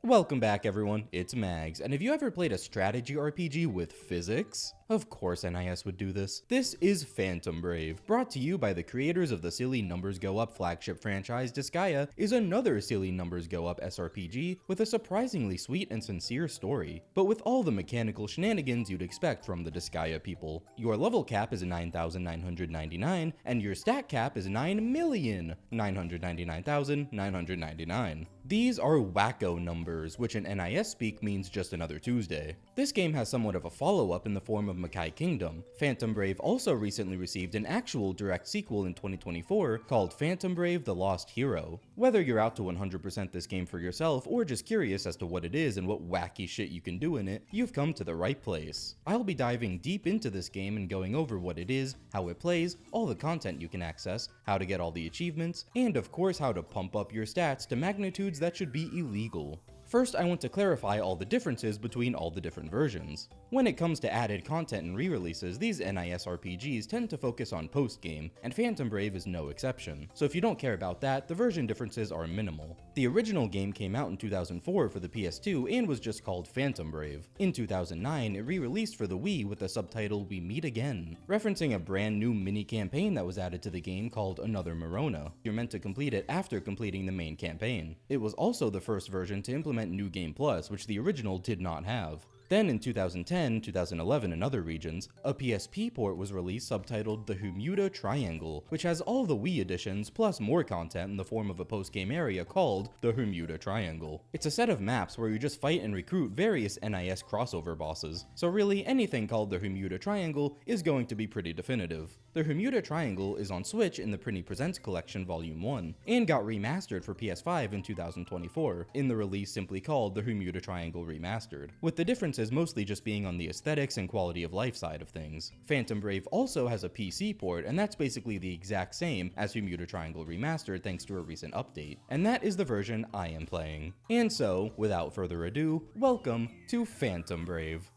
Welcome back everyone, it's Mags, and have you ever played a strategy RPG with physics? Of course NIS would do this. This is Phantom Brave. Brought to you by the creators of the Silly Numbers Go Up flagship franchise, Disgaea is another Silly Numbers Go Up SRPG with a surprisingly sweet and sincere story, but with all the mechanical shenanigans you'd expect from the Disgaea people. Your level cap is 9,999, and your stat cap is 9,999,999. These are wacko numbers, which in NIS speak means just another Tuesday. This game has somewhat of a follow-up in the form of Misc Kingdom. Phantom Brave also recently received an actual direct sequel in 2024 called Phantom Brave: The Lost Hero. Whether you're out to 100% this game for yourself or just curious as to what it is and what wacky shit you can do in it, you've come to the right place. I'll be diving deep into this game and going over what it is, how it plays, all the content you can access, how to get all the achievements, and of course how to pump up your stats to magnitudes that should be illegal. First, I want to clarify all the differences between all the different versions. When it comes to added content and re-releases, these NIS RPGs tend to focus on post-game, and Phantom Brave is no exception. So if you don't care about that, the version differences are minimal. The original game came out in 2004 for the PS2 and was just called Phantom Brave. In 2009, it re-released for the Wii with the subtitle We Meet Again, referencing a brand new mini-campaign that was added to the game called Another Marona. You're meant to complete it after completing the main campaign. It was also the first version to implement New Game Plus, which the original did not have. Then in 2010, 2011, and other regions, a PSP port was released subtitled The Hermuda Triangle, which has all the Wii editions plus more content in the form of a post-game area called the Hermuda Triangle. It's a set of maps where you just fight and recruit various NIS crossover bosses, so really anything called the Hermuda Triangle is going to be pretty definitive. The Hermuda Triangle is on Switch in the Prinny Presents Collection Volume 1, and got remastered for PS5 in 2024, in the release simply called the Hermuda Triangle Remastered, with the differences mostly just being on the aesthetics and quality of life side of things. Phantom Brave also has a PC port, and that's basically the exact same as Hermuda Triangle Remastered thanks to a recent update, and that is the version I am playing. And so, without further ado, welcome to Phantom Brave.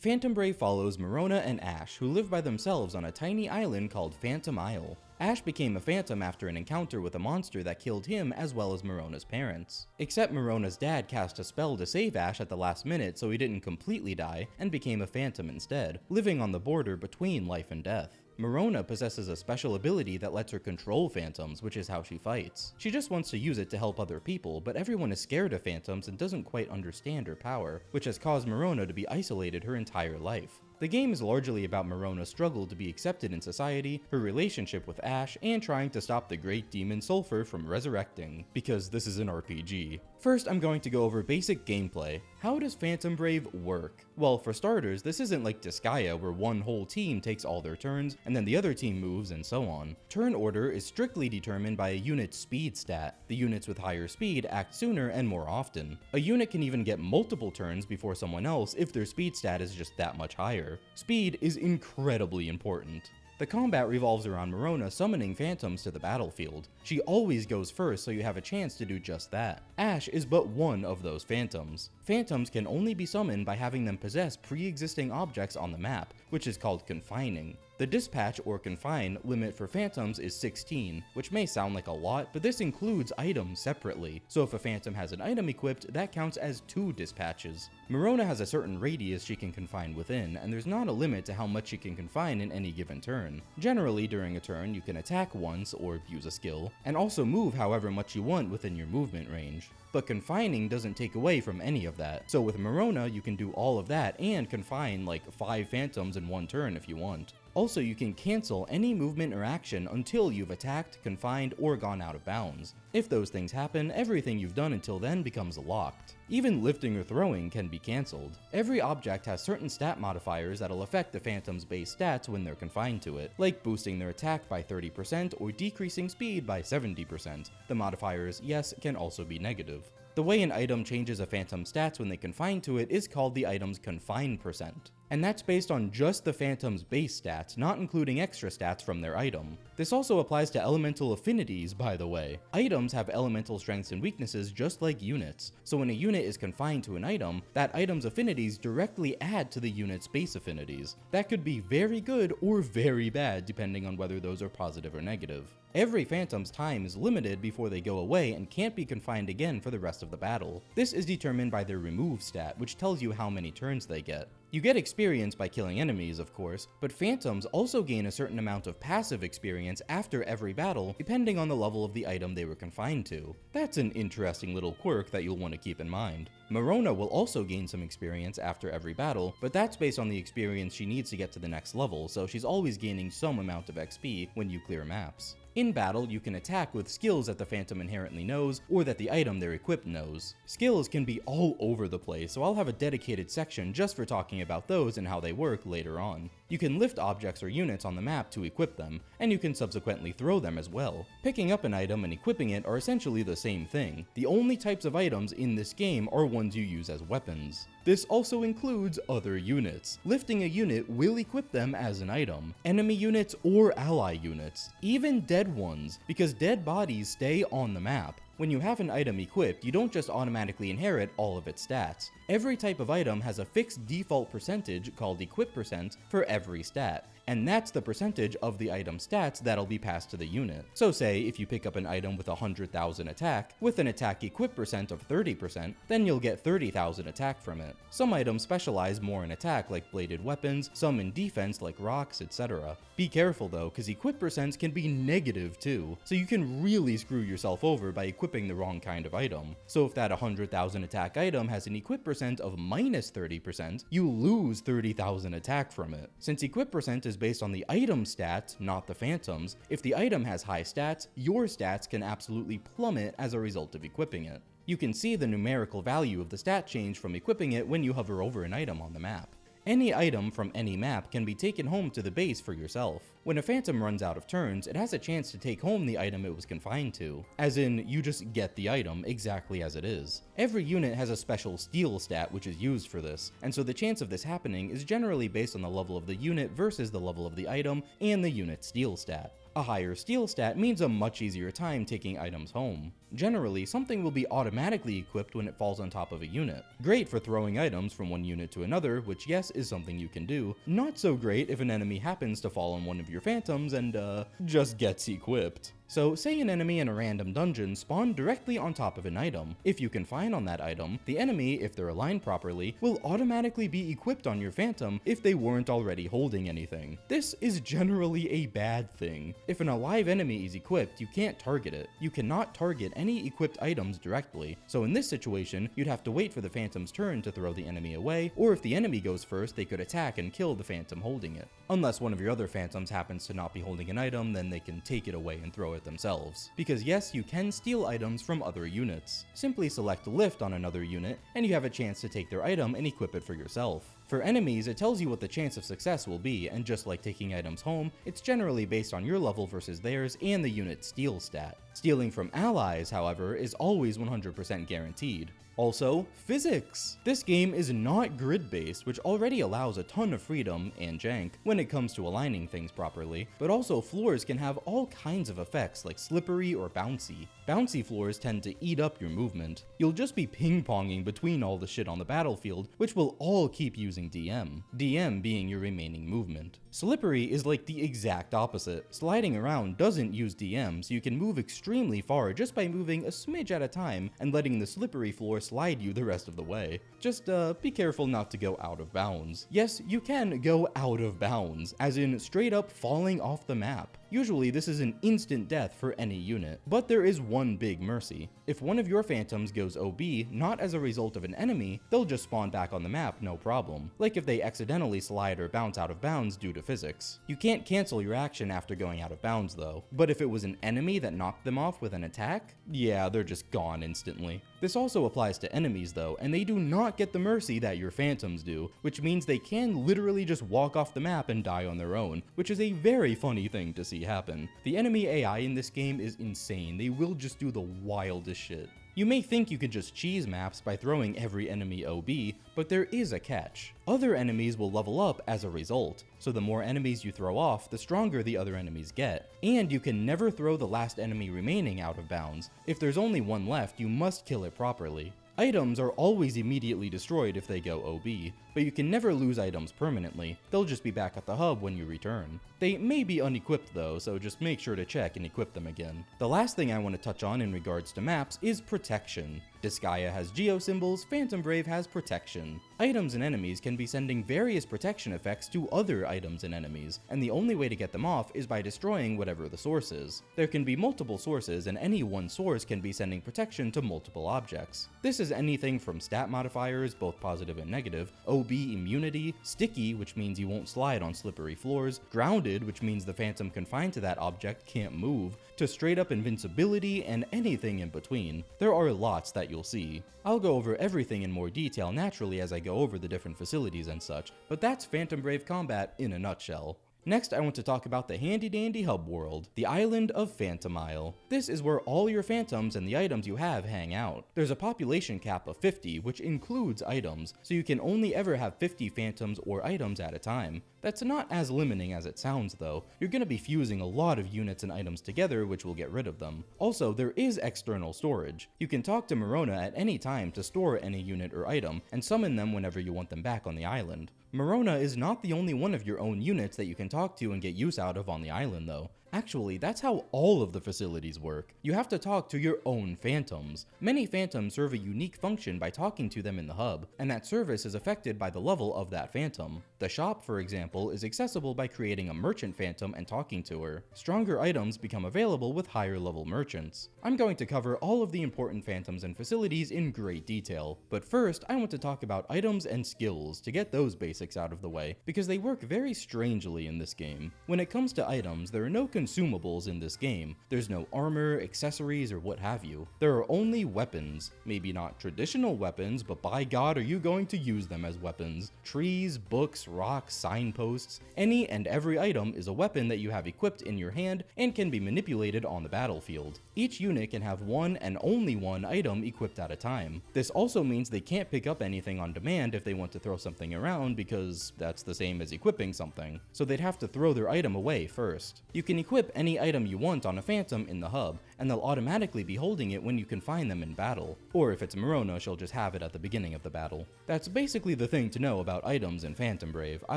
Phantom Brave follows Marona and Ash, who live by themselves on a tiny island called Phantom Isle. Ash became a phantom after an encounter with a monster that killed him as well as Marona's parents. Except Marona's dad cast a spell to save Ash at the last minute so he didn't completely die and became a phantom instead, living on the border between life and death. Marona possesses a special ability that lets her control phantoms, which is how she fights. She just wants to use it to help other people, but everyone is scared of phantoms and doesn't quite understand her power, which has caused Marona to be isolated her entire life. The game is largely about Marona's struggle to be accepted in society, her relationship with Ash, and trying to stop the great demon Sulfur from resurrecting, because this is an RPG. First, I'm going to go over basic gameplay. How does Phantom Brave work? Well, for starters, this isn't like Disgaea where one whole team takes all their turns, and then the other team moves and so on. Turn order is strictly determined by a unit's speed stat. The units with higher speed act sooner and more often. A unit can even get multiple turns before someone else if their speed stat is just that much higher. Speed is incredibly important. The combat revolves around Marona summoning phantoms to the battlefield. She always goes first, so you have a chance to do just that. Ash is but one of those phantoms. Phantoms can only be summoned by having them possess pre-existing objects on the map, which is called confining. The dispatch or confine limit for phantoms is 16, which may sound like a lot, but this includes items separately, so if a phantom has an item equipped, that counts as 2 dispatches. Marona has a certain radius she can confine within, and there's not a limit to how much she can confine in any given turn. Generally, during a turn, you can attack once or use a skill, and also move however much you want within your movement range. But confining doesn't take away from any of that, so with Marona you can do all of that and confine like 5 phantoms in one turn if you want. Also, you can cancel any movement or action until you've attacked, confined, or gone out of bounds. If those things happen, everything you've done until then becomes locked. Even lifting or throwing can be cancelled. Every object has certain stat modifiers that'll affect the Phantom's base stats when they're confined to it, like boosting their attack by 30% or decreasing speed by 70%. The modifiers, yes, can also be negative. The way an item changes a phantom's stats when they confine to it is called the item's confine percent. And that's based on just the phantom's base stats, not including extra stats from their item. This also applies to elemental affinities, by the way. Items have elemental strengths and weaknesses just like units, so when a unit is confined to an item, that item's affinities directly add to the unit's base affinities. That could be very good or very bad, depending on whether those are positive or negative. Every phantom's time is limited before they go away and can't be confined again for the rest of the battle. This is determined by their remove stat, which tells you how many turns they get. You get experience by killing enemies, of course, but phantoms also gain a certain amount of passive experience after every battle, depending on the level of the item they were confined to. That's an interesting little quirk that you'll want to keep in mind. Marona will also gain some experience after every battle, but that's based on the experience she needs to get to the next level, so she's always gaining some amount of XP when you clear maps. In battle, you can attack with skills that the phantom inherently knows, or that the item they're equipped knows. Skills can be all over the place, so I'll have a dedicated section just for talking about those and how they work later on. You can lift objects or units on the map to equip them, and you can subsequently throw them as well. Picking up an item and equipping it are essentially the same thing. The only types of items in this game are ones you use as weapons. This also includes other units. Lifting a unit will equip them as an item. Enemy units or ally units. Even dead ones, because dead bodies stay on the map. When you have an item equipped, you don't just automatically inherit all of its stats. Every type of item has a fixed default percentage called equip percent for every stat, and that's the percentage of the item stats that'll be passed to the unit. So say if you pick up an item with 100,000 attack, with an attack equip percent of 30%, then you'll get 30,000 attack from it. Some items specialize more in attack like bladed weapons, some in defense like rocks, etc. Be careful though, cause equip percents can be negative too, so you can really screw yourself over by equipping the wrong kind of item. So if that 100,000 attack item has an equip percent of minus 30%, you lose 30,000 attack from it. Since equip percent is based on the item stats, not the phantoms, if the item has high stats, your stats can absolutely plummet as a result of equipping it. You can see the numerical value of the stat change from equipping it when you hover over an item on the map. Any item from any map can be taken home to the base for yourself. When a phantom runs out of turns, it has a chance to take home the item it was confined to. As in, you just get the item exactly as it is. Every unit has a special steal stat which is used for this, and so the chance of this happening is generally based on the level of the unit versus the level of the item and the unit's steal stat. A higher steal stat means a much easier time taking items home. Generally, something will be automatically equipped when it falls on top of a unit. Great for throwing items from one unit to another, which yes, is something you can do. Not so great if an enemy happens to fall on one of your phantoms and just gets equipped. So say an enemy in a random dungeon spawned directly on top of an item. If you confine on that item, the enemy, if they're aligned properly, will automatically be equipped on your phantom if they weren't already holding anything. This is generally a bad thing. If an alive enemy is equipped, you can't target it. You cannot target any equipped items directly, so in this situation, you'd have to wait for the phantom's turn to throw the enemy away, or if the enemy goes first, they could attack and kill the phantom holding it. Unless one of your other phantoms happens to not be holding an item, then they can take it away and throw it themselves. Because yes, you can steal items from other units. Simply select lift on another unit, and you have a chance to take their item and equip it for yourself. For enemies, it tells you what the chance of success will be, and just like taking items home, it's generally based on your level versus theirs and the unit's steal stat. Stealing from allies, however, is always 100% guaranteed. Also, physics! This game is not grid-based, which already allows a ton of freedom, and jank, when it comes to aligning things properly, but also floors can have all kinds of effects like slippery or bouncy. Bouncy floors tend to eat up your movement. You'll just be ping-ponging between all the shit on the battlefield, which will all keep using DM. DM being your remaining movement. Slippery is like the exact opposite. Sliding around doesn't use DM, so you can move extremely far just by moving a smidge at a time and letting the slippery floor slide you the rest of the way. Just be careful not to go out of bounds. Yes, you can go out of bounds, as in straight up falling off the map. Usually this is an instant death for any unit, but there is one big mercy. If one of your phantoms goes OB, not as a result of an enemy, they'll just spawn back on the map no problem, like if they accidentally slide or bounce out of bounds due to physics. You can't cancel your action after going out of bounds though, but if it was an enemy that knocked them off with an attack, yeah, they're just gone instantly. This also applies to enemies though, and they do not get the mercy that your phantoms do, which means they can literally just walk off the map and die on their own, which is a very funny thing to see happen. The enemy AI in this game is insane. They will just do the wildest shit. You may think you can just cheese maps by throwing every enemy OB, but there is a catch. Other enemies will level up as a result, so the more enemies you throw off, the stronger the other enemies get. And you can never throw the last enemy remaining out of bounds. If there's only one left, you must kill it properly. Items are always immediately destroyed if they go OB, but you can never lose items permanently. They'll just be back at the hub when you return. They may be unequipped though, so just make sure to check and equip them again. The last thing I want to touch on in regards to maps is protection. Disgaea has geo symbols, Phantom Brave has protection. Items and enemies can be sending various protection effects to other items and enemies, and the only way to get them off is by destroying whatever the source is. There can be multiple sources, and any one source can be sending protection to multiple objects. This is anything from stat modifiers, both positive and negative, OB immunity, sticky, which means you won't slide on slippery floors, grounded, which means the phantom confined to that object can't move, to straight up invincibility and anything in between. There are lots that you'll see. I'll go over everything in more detail naturally as I go over the different facilities and such, but that's Phantom Brave combat in a nutshell. Next, I want to talk about the handy-dandy hub world, the island of Phantom Isle. This is where all your phantoms and the items you have hang out. There's a population cap of 50, which includes items, so you can only ever have 50 phantoms or items at a time. That's not as limiting as it sounds though. You're going to be fusing a lot of units and items together, which will get rid of them. Also, there is external storage. You can talk to Marona at any time to store any unit or item, and summon them whenever you want them back on the island. Marona is not the only one of your own units that you can talk to and get use out of on the island though. Actually, that's how all of the facilities work. You have to talk to your own phantoms. Many phantoms serve a unique function by talking to them in the hub, and that service is affected by the level of that phantom. The shop, for example, is accessible by creating a merchant phantom and talking to her. Stronger items become available with higher level merchants. I'm going to cover all of the important phantoms and facilities in great detail, but first I want to talk about items and skills to get those basics out of the way, because they work very strangely in this game. When it comes to items, there are no consumables in this game. There's no armor, accessories, or what have you. There are only weapons. Maybe not traditional weapons, but by God are you going to use them as weapons. Trees, books, rocks, signposts, any and every item is a weapon that you have equipped in your hand and can be manipulated on the battlefield. Each unit can have one and only one item equipped at a time. This also means they can't pick up anything on demand if they want to throw something around, because that's the same as equipping something. So they'd have to throw their item away first. You can equip any item you want on a phantom in the hub, and they'll automatically be holding it when you can find them in battle. Or if it's Marona, she'll just have it at the beginning of the battle. That's basically the thing to know about items in Phantom Brave. I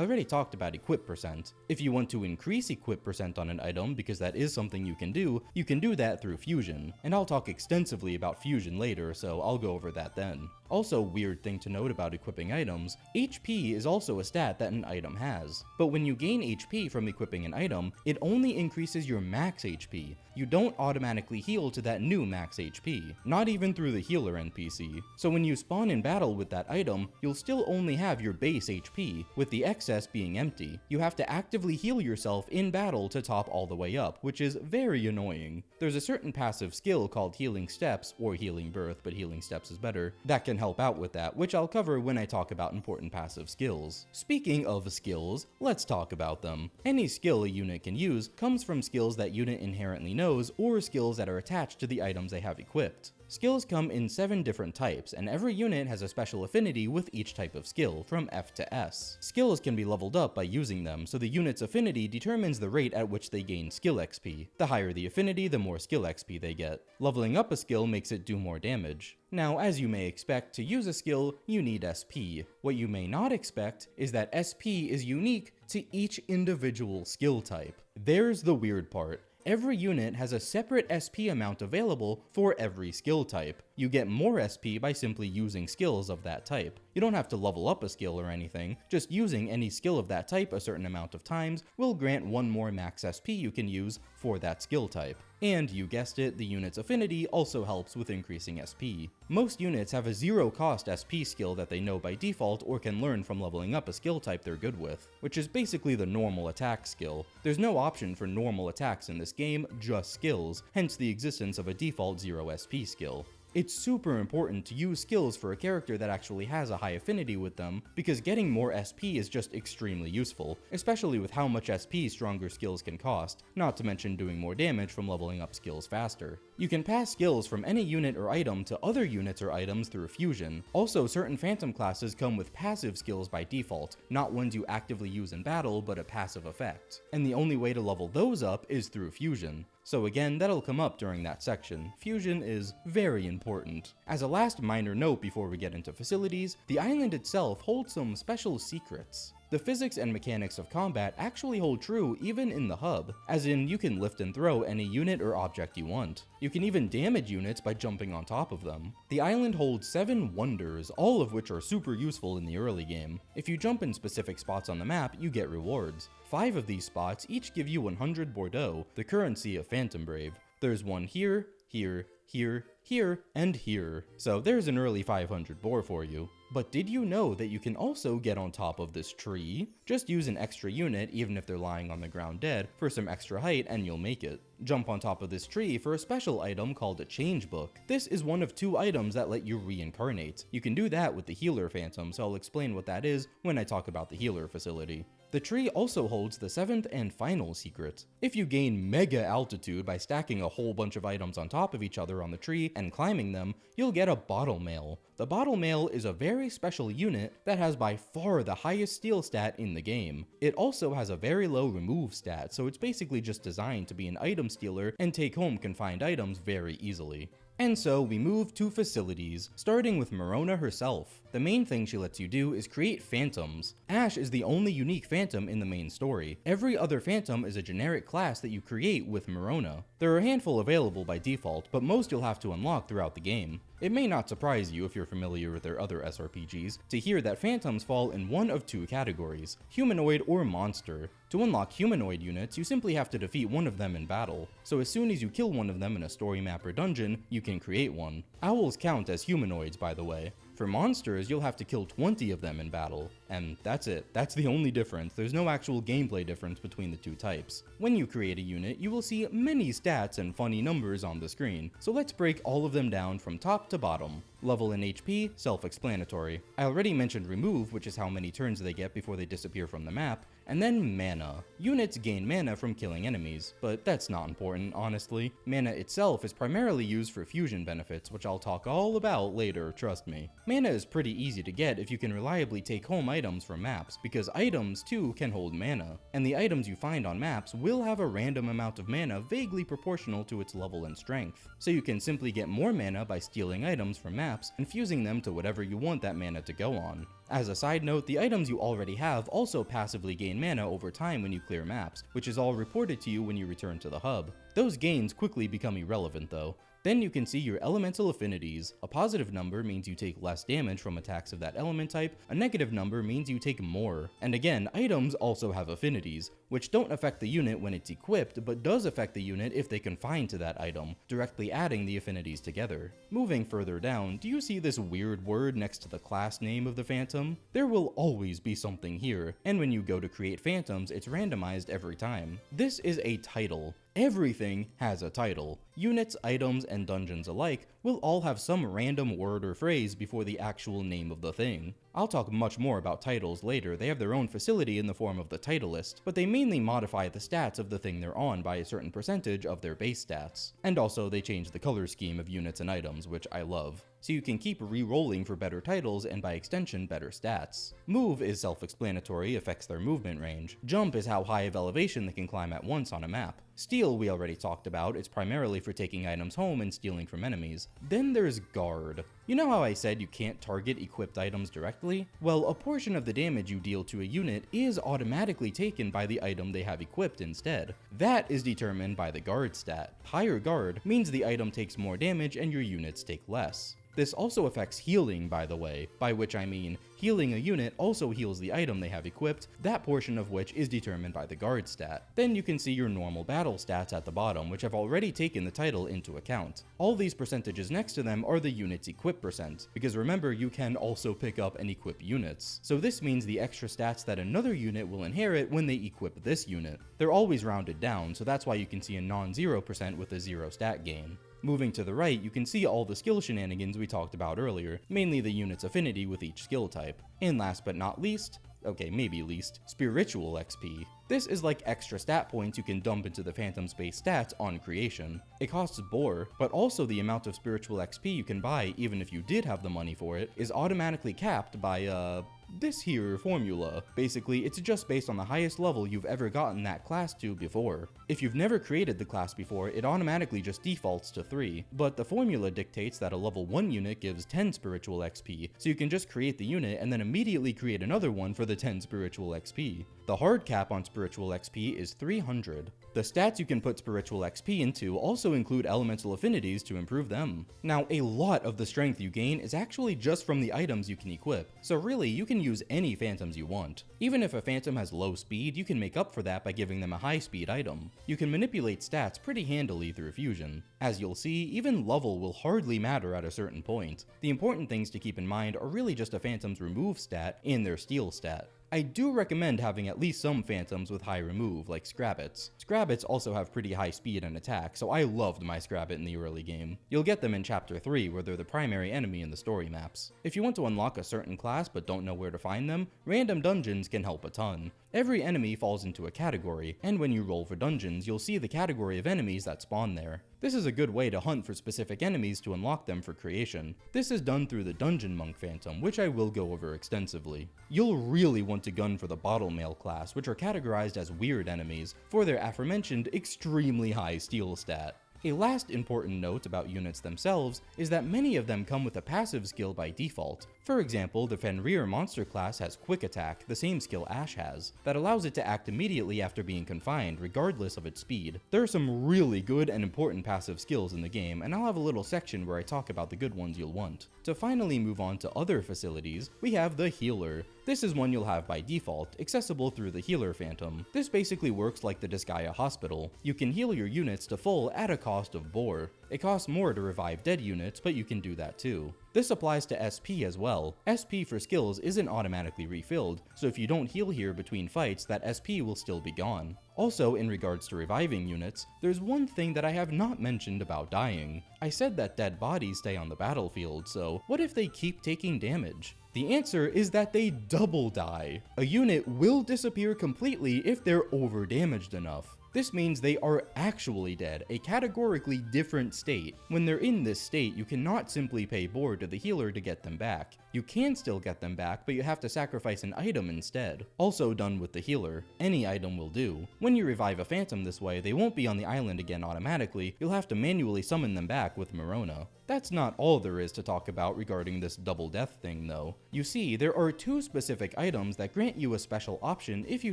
already talked about equip percent. If you want to increase equip percent on an item, because that is something you can do that through fusion. And I'll talk extensively about fusion later, so I'll go over that then. Also, weird thing to note about equipping items, HP is also a stat that an item has. But when you gain HP from equipping an item, it only increases your max HP. You don't automatically heal to that new max HP, not even through the healer NPC. So when you spawn in battle with that item, you'll still only have your base HP, with the excess being empty. You have to actively heal yourself in battle to top all the way up, which is very annoying. There's a certain passive skill called Healing Steps, or Healing Birth, but Healing Steps is better, that can help out with that, which I'll cover when I talk about important passive skills. Speaking of skills, let's talk about them. Any skill a unit can use comes from skills that unit inherently knows, or skills that are attached to the items they have equipped. Skills come in 7 different types, and every unit has a special affinity with each type of skill, from F to S. Skills can be leveled up by using them, so the unit's affinity determines the rate at which they gain skill XP. The higher the affinity, the more skill XP they get. Leveling up a skill makes it do more damage. Now, as you may expect, to use a skill, you need SP. What you may not expect is that SP is unique to each individual skill type. There's the weird part. Every unit has a separate SP amount available for every skill type. You get more SP by simply using skills of that type. You don't have to level up a skill or anything, just using any skill of that type a certain amount of times will grant one more max SP you can use for that skill type. And you guessed it, the unit's affinity also helps with increasing SP. Most units have a zero cost SP skill that they know by default or can learn from leveling up a skill type they're good with, which is basically the normal attack skill. There's no option for normal attacks in this game, just skills, hence the existence of a default 0 SP skill. It's super important to use skills for a character that actually has a high affinity with them, because getting more SP is just extremely useful, especially with how much SP stronger skills can cost, not to mention doing more damage from leveling up skills faster. You can pass skills from any unit or item to other units or items through fusion. Also, certain phantom classes come with passive skills by default, not ones you actively use in battle, but a passive effect. And the only way to level those up is through fusion. So again, that'll come up during that section. Fusion is very important. As a last minor note before we get into facilities, the island itself holds some special secrets. The physics and mechanics of combat actually hold true even in the hub, as in you can lift and throw any unit or object you want. You can even damage units by jumping on top of them. The island holds 7 wonders, all of which are super useful in the early game. If you jump in specific spots on the map, you get rewards. 5 of these spots each give you 100 Bordeaux, the currency of Phantom Brave. There's one here, here, here, here, and here. So there's an early 500 boar for you. But did you know that you can also get on top of this tree? Just use an extra unit, even if they're lying on the ground dead, for some extra height and you'll make it. Jump on top of this tree for a special item called a change book. This is one of 2 items that let you reincarnate. You can do that with the healer phantom, so I'll explain what that is when I talk about the healer facility. The tree also holds the 7th and final secret. If you gain mega altitude by stacking a whole bunch of items on top of each other on the tree and climbing them, you'll get a bottle mail. The bottle mail is a very special unit that has by far the highest steal stat in the game. It also has a very low remove stat, so it's basically just designed to be an item stealer and take home confined items very easily. And so we move to facilities, starting with Marona herself. The main thing she lets you do is create phantoms. Ashe is the only unique phantom in the main story. Every other phantom is a generic class that you create with Marona. There are a handful available by default, but most you'll have to unlock throughout the game. It may not surprise you if you're familiar with their other SRPGs to hear that phantoms fall in one of 2 categories, humanoid or monster. To unlock humanoid units, you simply have to defeat one of them in battle, so as soon as you kill one of them in a story map or dungeon, you can create one. Owls count as humanoids, by the way. For monsters, you'll have to kill 20 of them in battle, and that's it. That's the only difference. There's no actual gameplay difference between the 2 types. When you create a unit, you will see many stats and funny numbers on the screen, so let's break all of them down from top to bottom. Level and HP, self-explanatory. I already mentioned remove, which is how many turns they get before they disappear from the map, and then mana. Units gain mana from killing enemies, but that's not important, honestly. Mana itself is primarily used for fusion benefits, which I'll talk all about later, trust me. Mana is pretty easy to get if you can reliably take home items from maps, because items too can hold mana, and the items you find on maps will have a random amount of mana vaguely proportional to its level and strength. So you can simply get more mana by stealing items from maps and fusing them to whatever you want that mana to go on. As a side note, the items you already have also passively gain mana over time when you clear maps, which is all reported to you when you return to the hub. Those gains quickly become irrelevant though. Then you can see your elemental affinities. A positive number means you take less damage from attacks of that element type, a negative number means you take more. And again, items also have affinities, which don't affect the unit when it's equipped, but does affect the unit if they confine to that item, directly adding the affinities together. Moving further down, do you see this weird word next to the class name of the phantom? There will always be something here, and when you go to create phantoms, it's randomized every time. This is a title. Everything has a title. Units, items, and dungeons alike will all have some random word or phrase before the actual name of the thing. I'll talk much more about titles later. They have their own facility in the form of the Titlist, but they mainly modify the stats of the thing they're on by a certain percentage of their base stats. And also they change the color scheme of units and items, which I love. So you can keep re-rolling for better titles and by extension better stats. Move is self-explanatory, affects their movement range. Jump is how high of elevation they can climb at once on a map. Steal we already talked about, it's primarily for taking items home and stealing from enemies. Then there's guard. You know how I said you can't target equipped items directly? Well, a portion of the damage you deal to a unit is automatically taken by the item they have equipped instead. That is determined by the guard stat. Higher guard means the item takes more damage and your units take less. This also affects healing, by the way, by which I mean healing a unit also heals the item they have equipped, that portion of which is determined by the guard stat. Then you can see your normal battle stats at the bottom, which have already taken the title into account. All these percentages next to them are the unit's equip percent, because remember you can also pick up and equip units. So this means the extra stats that another unit will inherit when they equip this unit. They're always rounded down, so that's why you can see a non-0% with a 0 stat gain. Moving to the right, you can see all the skill shenanigans we talked about earlier, mainly the unit's affinity with each skill type. And last but not least, okay, maybe least, spiritual XP. This is like extra stat points you can dump into the Phantom's base stats on creation. It costs Boar, but also the amount of spiritual XP you can buy, even if you did have the money for it, is automatically capped by, this here formula. Basically, it's just based on the highest level you've ever gotten that class to before. If you've never created the class before, it automatically just defaults to 3, but the formula dictates that a level 1 unit gives 10 spiritual XP, so you can just create the unit and then immediately create another one for the 10 spiritual XP. The hard cap on spiritual XP is 300. The stats you can put spiritual XP into also include elemental affinities to improve them. Now, a lot of the strength you gain is actually just from the items you can equip, so really you can use any phantoms you want. Even if a phantom has low speed, you can make up for that by giving them a high speed item. You can manipulate stats pretty handily through fusion. As you'll see, even level will hardly matter at a certain point. The important things to keep in mind are really just a phantom's remove stat and their steal stat. I do recommend having at least some phantoms with high remove, like Scrabbits. Scrabbits also have pretty high speed and attack, so I loved my Scrabbit in the early game. You'll get them in Chapter 3, where they're the primary enemy in the story maps. If you want to unlock a certain class but don't know where to find them, random dungeons can help a ton. Every enemy falls into a category, and when you roll for dungeons, you'll see the category of enemies that spawn there. This is a good way to hunt for specific enemies to unlock them for creation. This is done through the Dungeon Monk Phantom, which I will go over extensively. You'll really want to gun for the Bottle Mail class, which are categorized as weird enemies, for their aforementioned extremely high steal stat. A last important note about units themselves is that many of them come with a passive skill by default. For example, the Fenrir monster class has Quick Attack, the same skill Ash has, that allows it to act immediately after being confined, regardless of its speed. There are some really good and important passive skills in the game, and I'll have a little section where I talk about the good ones you'll want. To finally move on to other facilities, we have the Healer. This is one you'll have by default, accessible through the Healer Phantom. This basically works like the Disgaea Hospital. You can heal your units to full at a cost of Boar. It costs more to revive dead units, but you can do that too. This applies to SP as well. SP for skills isn't automatically refilled, so if you don't heal here between fights, that SP will still be gone. Also, in regards to reviving units, there's one thing that I have not mentioned about dying. I said that dead bodies stay on the battlefield, so what if they keep taking damage? The answer is that they double die. A unit will disappear completely if they're over-damaged enough. This means they are actually dead, a categorically different state. When they're in this state, you cannot simply pay Boar to the healer to get them back. You can still get them back, but you have to sacrifice an item instead. Also done with the healer. Any item will do. When you revive a phantom this way, they won't be on the island again automatically, you'll have to manually summon them back with Marona. That's not all there is to talk about regarding this double death thing though. You see, there are 2 specific items that grant you a special option if you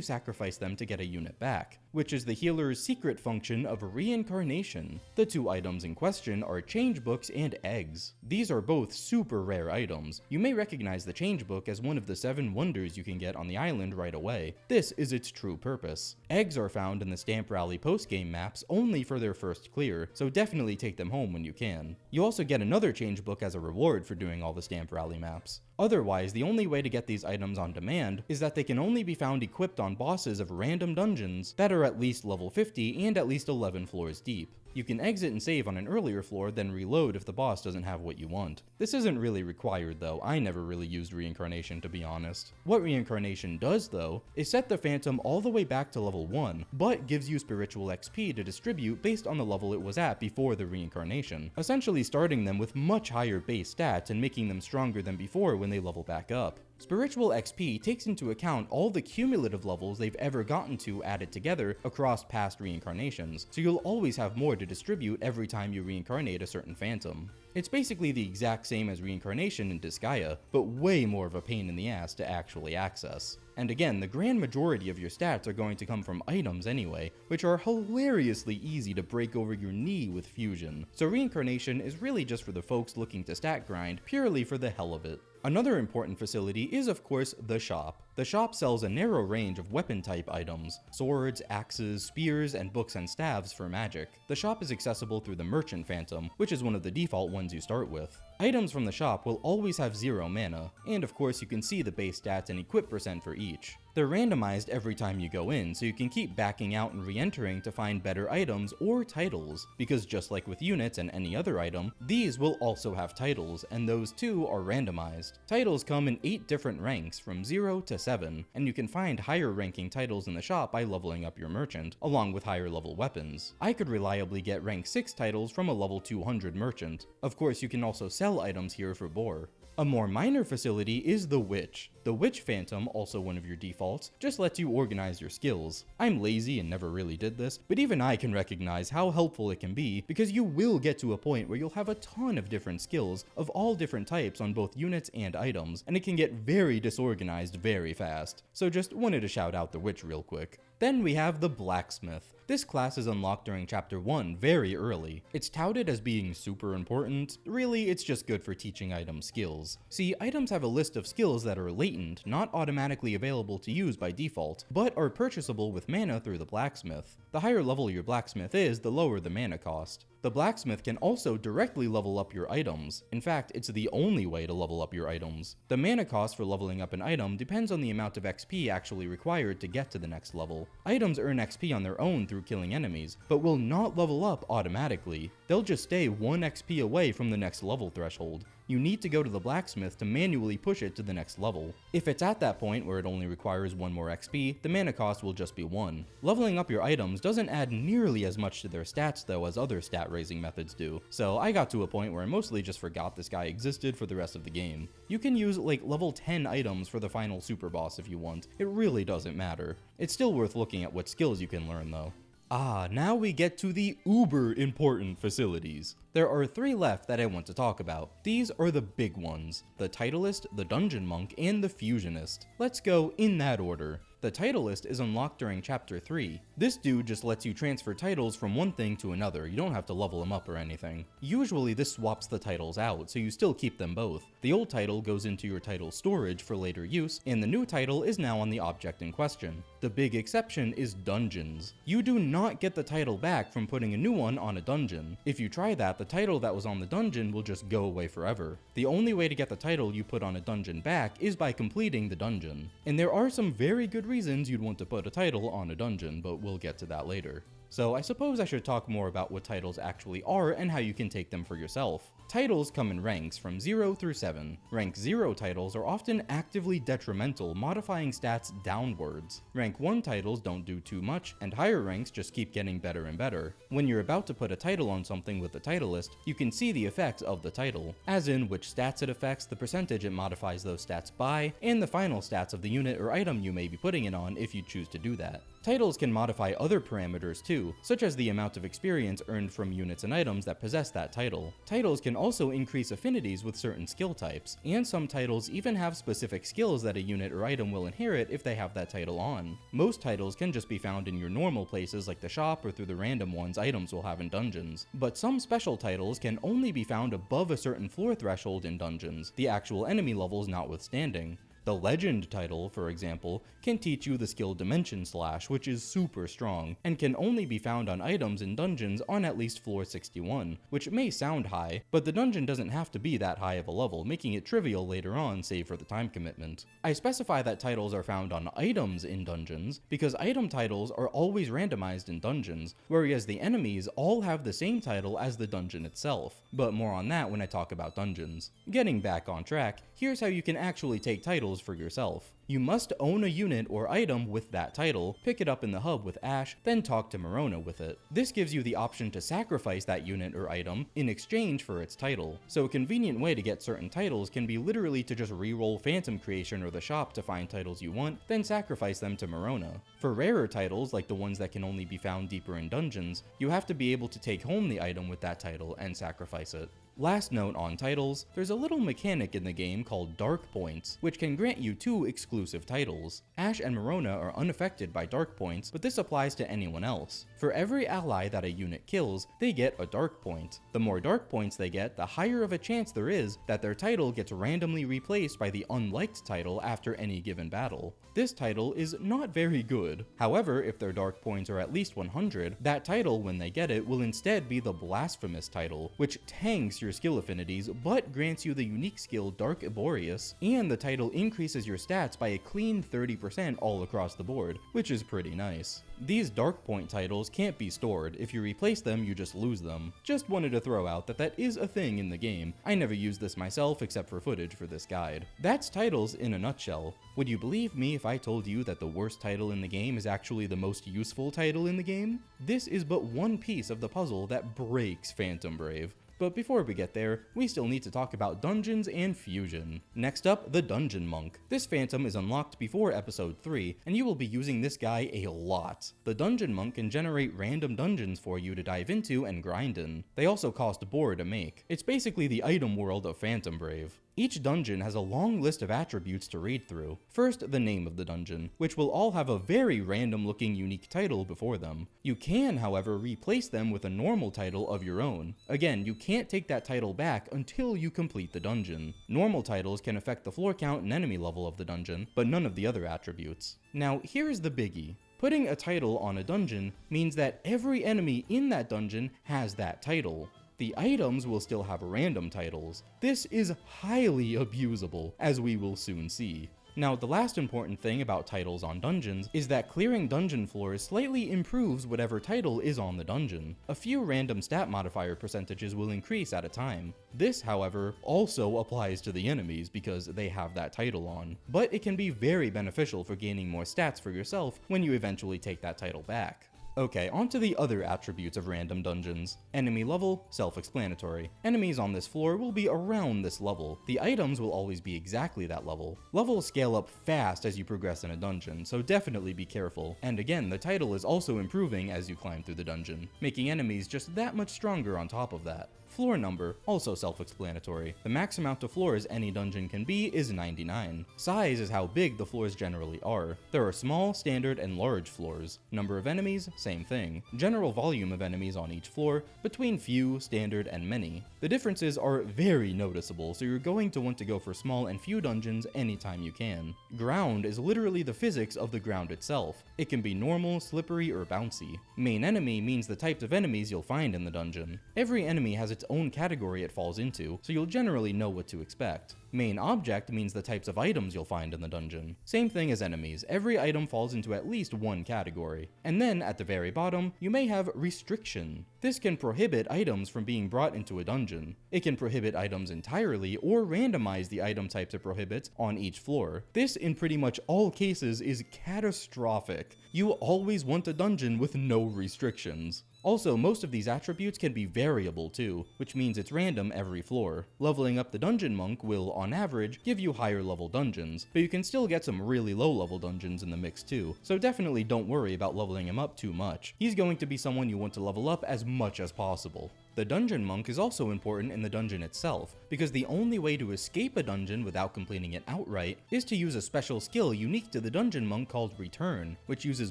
sacrifice them to get a unit back, which is the healer's secret function of Reincarnation. The 2 items in question are Change Books and Eggs. These are both super rare items. You may recognize the Change Book as one of the 7 wonders you can get on the island right away. This is its true purpose. Eggs are found in the Stamp Rally postgame maps only for their first clear, so definitely take them home when you can. You also get another Change Book as a reward for doing all the Stamp Rally maps. Otherwise, the only way to get these items on demand is that they can only be found equipped on bosses of random dungeons that are at least level 50 and at least 11 floors deep. You can exit and save on an earlier floor, then reload if the boss doesn't have what you want. This isn't really required though, I never really used Reincarnation to be honest. What Reincarnation does though, is set the Phantom all the way back to level 1, but gives you spiritual XP to distribute based on the level it was at before the Reincarnation, essentially starting them with much higher base stats and making them stronger than before when they level back up. Spiritual XP takes into account all the cumulative levels they've ever gotten to added together across past reincarnations, so you'll always have more to distribute every time you reincarnate a certain phantom. It's basically the exact same as reincarnation in Disgaea, but way more of a pain in the ass to actually access. And again, the grand majority of your stats are going to come from items anyway, which are hilariously easy to break over your knee with fusion. So reincarnation is really just for the folks looking to stat grind purely for the hell of it. Another important facility is of course the shop. The shop sells a narrow range of weapon type items, swords, axes, spears, and books and staves for magic. The shop is accessible through the Merchant Phantom, which is one of the default ones you start with. Items from the shop will always have 0 mana, and of course you can see the base stats and equip percent for each. They're randomized every time you go in, so you can keep backing out and re-entering to find better items or titles, because just like with units and any other item, these will also have titles, and those too are randomized. Titles come in 8 different ranks, from 0 to 7, and you can find higher ranking titles in the shop by leveling up your merchant, along with higher level weapons. I could reliably get rank 6 titles from a level 200 merchant. Of course, you can also sell items here for boar. A more minor facility is the Witch. The Witch Phantom, also one of your defaults, just lets you organize your skills. I'm lazy and never really did this, but even I can recognize how helpful it can be, because you will get to a point where you'll have a ton of different skills of all different types on both units and items, and it can get very disorganized very fast. So just wanted to shout out the Witch real quick. Then we have the Blacksmith. This class is unlocked during Chapter 1 very early. It's touted as being super important. Really, it's just good for teaching item skills. See, items have a list of skills that are latent, not automatically available to use by default, but are purchasable with mana through the Blacksmith. The higher level your Blacksmith is, the lower the mana cost. The Blacksmith can also directly level up your items. In fact, it's the only way to level up your items. The mana cost for leveling up an item depends on the amount of XP actually required to get to the next level. Items earn XP on their own through killing enemies, but will not level up automatically. They'll just stay 1 XP away from the next level threshold. You need to go to the Blacksmith to manually push it to the next level. If it's at that point where it only requires 1 more XP, the mana cost will just be 1. Leveling up your items doesn't add nearly as much to their stats though as other stat raising methods do, so I got to a point where I mostly just forgot this guy existed for the rest of the game. You can use like level 10 items for the final super boss if you want, it really doesn't matter. It's still worth looking at what skills you can learn though. Now we get to the uber important facilities. There are 3 left that I want to talk about. These are the big ones: the Titlist, the Dungeon Monk, and the Fusionist. Let's go in that order. The Titlist is unlocked during Chapter 3. This dude just lets you transfer titles from one thing to another, you don't have to level them up or anything. Usually this swaps the titles out, so you still keep them both. The old title goes into your title storage for later use, and the new title is now on the object in question. The big exception is dungeons. You do not get the title back from putting a new one on a dungeon. If you try that, the title that was on the dungeon will just go away forever. The only way to get the title you put on a dungeon back is by completing the dungeon. And there are some very good reasons you'd want to put a title on a dungeon, but we'll get to that later. So I suppose I should talk more about what titles actually are and how you can take them for yourself. Titles come in ranks from 0 through 7. Rank 0 titles are often actively detrimental, modifying stats downwards. Rank 1 titles don't do too much, and higher ranks just keep getting better and better. When you're about to put a title on something with the Titlist, you can see the effects of the title, as in which stats it affects, the percentage it modifies those stats by, and the final stats of the unit or item you may be putting it on if you choose to do that. Titles can modify other parameters too, such as the amount of experience earned from units and items that possess that title. Titles can also increase affinities with certain skill types, and some titles even have specific skills that a unit or item will inherit if they have that title on. Most titles can just be found in your normal places like the shop or through the random ones items will have in dungeons, but some special titles can only be found above a certain floor threshold in dungeons, the actual enemy levels notwithstanding. The Legend title, for example, can teach you the skill Dimension Slash, which is super strong, and can only be found on items in dungeons on at least floor 61, which may sound high, but the dungeon doesn't have to be that high of a level, making it trivial later on save for the time commitment. I specify that titles are found on items in dungeons, because item titles are always randomized in dungeons, whereas the enemies all have the same title as the dungeon itself, but more on that when I talk about dungeons. Getting back on track, here's how you can actually take titles for yourself. You must own a unit or item with that title, pick it up in the hub with Ash, then talk to Marona with it. This gives you the option to sacrifice that unit or item in exchange for its title. So a convenient way to get certain titles can be literally to just reroll Phantom Creation or the shop to find titles you want, then sacrifice them to Marona. For rarer titles, like the ones that can only be found deeper in dungeons, you have to be able to take home the item with that title and sacrifice it. Last note on titles, there's a little mechanic in the game called Dark Points, which can grant you 2 exclusive titles. Ash and Marona are unaffected by Dark Points, but this applies to anyone else. For every ally that a unit kills, they get a Dark Point. The more Dark Points they get, the higher of a chance there is that their title gets randomly replaced by the unliked title after any given battle. This title is not very good. However, if their Dark Points are at least 100, that title, when they get it, will instead be the Blasphemous title, which tanks your your skill affinities, but grants you the unique skill Dark Arboreus, and the title increases your stats by a clean 30% all across the board, which is pretty nice. These Dark Point titles can't be stored. If you replace them, you just lose them. Just wanted to throw out that that is a thing in the game. I never used this myself except for footage for this guide. That's titles in a nutshell. Would you believe me if I told you that the worst title in the game is actually the most useful title in the game? This is but one piece of the puzzle that breaks Phantom Brave. But before we get there, we still need to talk about dungeons and fusion. Next up, the Dungeon Monk. This phantom is unlocked before episode 3, and you will be using this guy a lot. The Dungeon Monk can generate random dungeons for you to dive into and grind in. They also cost boar to make. It's basically the item world of Phantom Brave. Each dungeon has a long list of attributes to read through. First, the name of the dungeon, which will all have a very random looking unique title before them. You can, however, replace them with a normal title of your own. Again, you can't take that title back until you complete the dungeon. Normal titles can affect the floor count and enemy level of the dungeon, but none of the other attributes. Now, here's the biggie. Putting a title on a dungeon means that every enemy in that dungeon has that title. The items will still have random titles. This is highly abusable, as we will soon see. Now, the last important thing about titles on dungeons is that clearing dungeon floors slightly improves whatever title is on the dungeon. A few random stat modifier percentages will increase at a time. This, however, also applies to the enemies because they have that title on. But it can be very beneficial for gaining more stats for yourself when you eventually take that title back. Okay, on to the other attributes of random dungeons. Enemy level, self-explanatory. Enemies on this floor will be around this level. The items will always be exactly that level. Levels scale up fast as you progress in a dungeon, so definitely be careful. And again, the title is also improving as you climb through the dungeon, making enemies just that much stronger on top of that. Floor number, also self-explanatory. The max amount of floors any dungeon can be is 99. Size is how big the floors generally are. There are small, standard, and large floors. Number of enemies, same thing. General volume of enemies on each floor, between few, standard, and many. The differences are very noticeable, so you're going to want to go for small and few dungeons anytime you can. Ground is literally the physics of the ground itself. It can be normal, slippery, or bouncy. Main enemy means the types of enemies you'll find in the dungeon. Every enemy has its own category it falls into, so you'll generally know what to expect. Main object means the types of items you'll find in the dungeon. Same thing as enemies, every item falls into at least one category. And then, at the very bottom, you may have restriction. This can prohibit items from being brought into a dungeon. It can prohibit items entirely, or randomize the item types it prohibits on each floor. This, in pretty much all cases, is catastrophic. You always want a dungeon with no restrictions. Also, most of these attributes can be variable too, which means it's random every floor. Leveling up the Dungeon Monk will, on average, give you higher level dungeons, but you can still get some really low level dungeons in the mix too, so definitely don't worry about leveling him up too much. He's going to be someone you want to level up as much as possible. The Dungeon Monk is also important in the dungeon itself, because the only way to escape a dungeon without completing it outright is to use a special skill unique to the Dungeon Monk called Return, which uses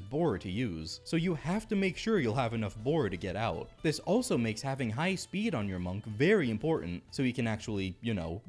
boar to use, so you have to make sure you'll have enough boar to get out. This also makes having high speed on your monk very important, so you can actually,